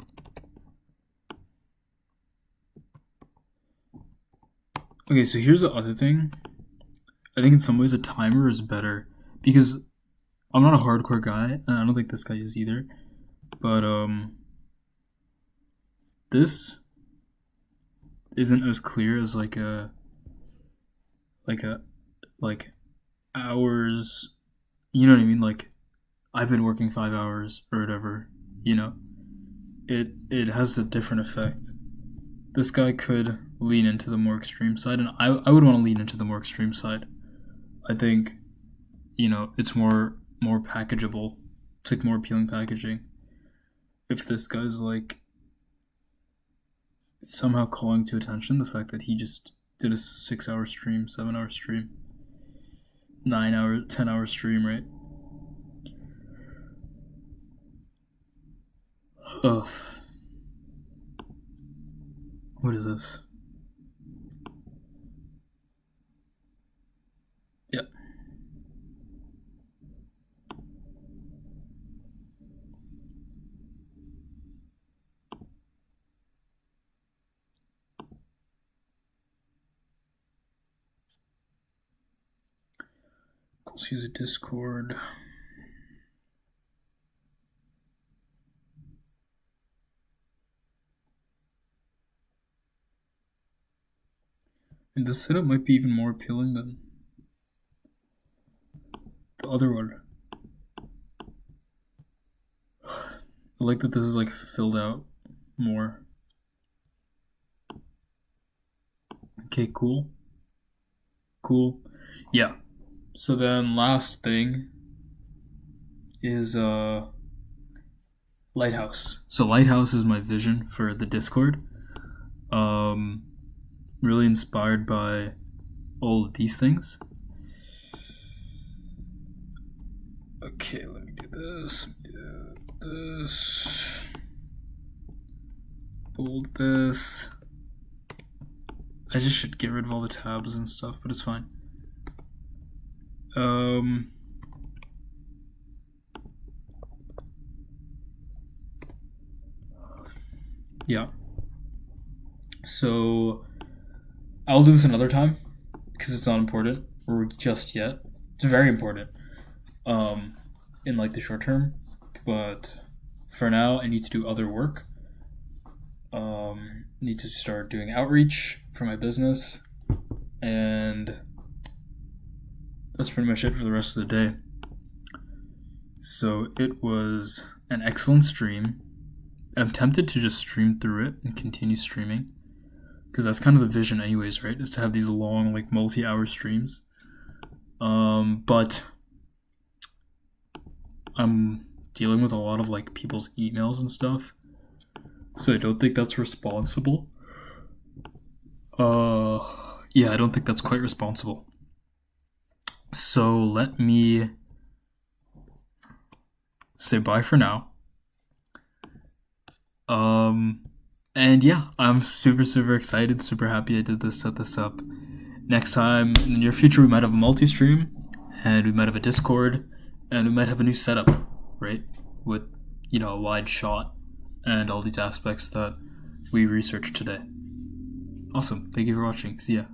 Okay, so here's the other thing. I think in some ways a timer is better because I'm not a hardcore guy, and I don't think this guy is either. But this isn't as clear as like hours, you know what I mean? Like I've been working 5 hours or whatever, you know. It has a different effect. This guy could lean into the more extreme side, and I would want to lean into the more extreme side. I think, you know, it's more packageable. It's like more appealing packaging. If this guy's like somehow calling to attention the fact that he just did a 6-hour stream, 7-hour stream, 9-hour, 10-hour stream, right? Ugh. What is this? Yep. Let's use a Discord. And this setup might be even more appealing than the other one. I like that this is like filled out more. Okay, cool. Cool. Yeah. So then last thing is Lighthouse. So Lighthouse is my vision for the Discord. Really inspired by all of these things. Okay, let me do this. This. Bold this. I just should get rid of all the tabs and stuff, but it's fine. Yeah. So I'll do this another time because it's not important or just yet. It's very important in like the short term, but for now I need to do other work. Need to start doing outreach for my business, and that's pretty much it for the rest of the day. So it was an excellent stream. I'm tempted to just stream through it and continue streaming, because that's kind of the vision anyways, right? Is to have these long, like, multi-hour streams. But I'm dealing with a lot of, like, people's emails and stuff, so I don't think that's responsible. Yeah, I don't think that's quite responsible. So let me say bye for now. And yeah, I'm super excited, super happy I did this, set this up. Next time, in the near future, we might have a multi-stream, and we might have a Discord, and we might have a new setup, right? With, you know, a wide shot, and all these aspects that we researched today. Awesome. Thank you for watching. See ya.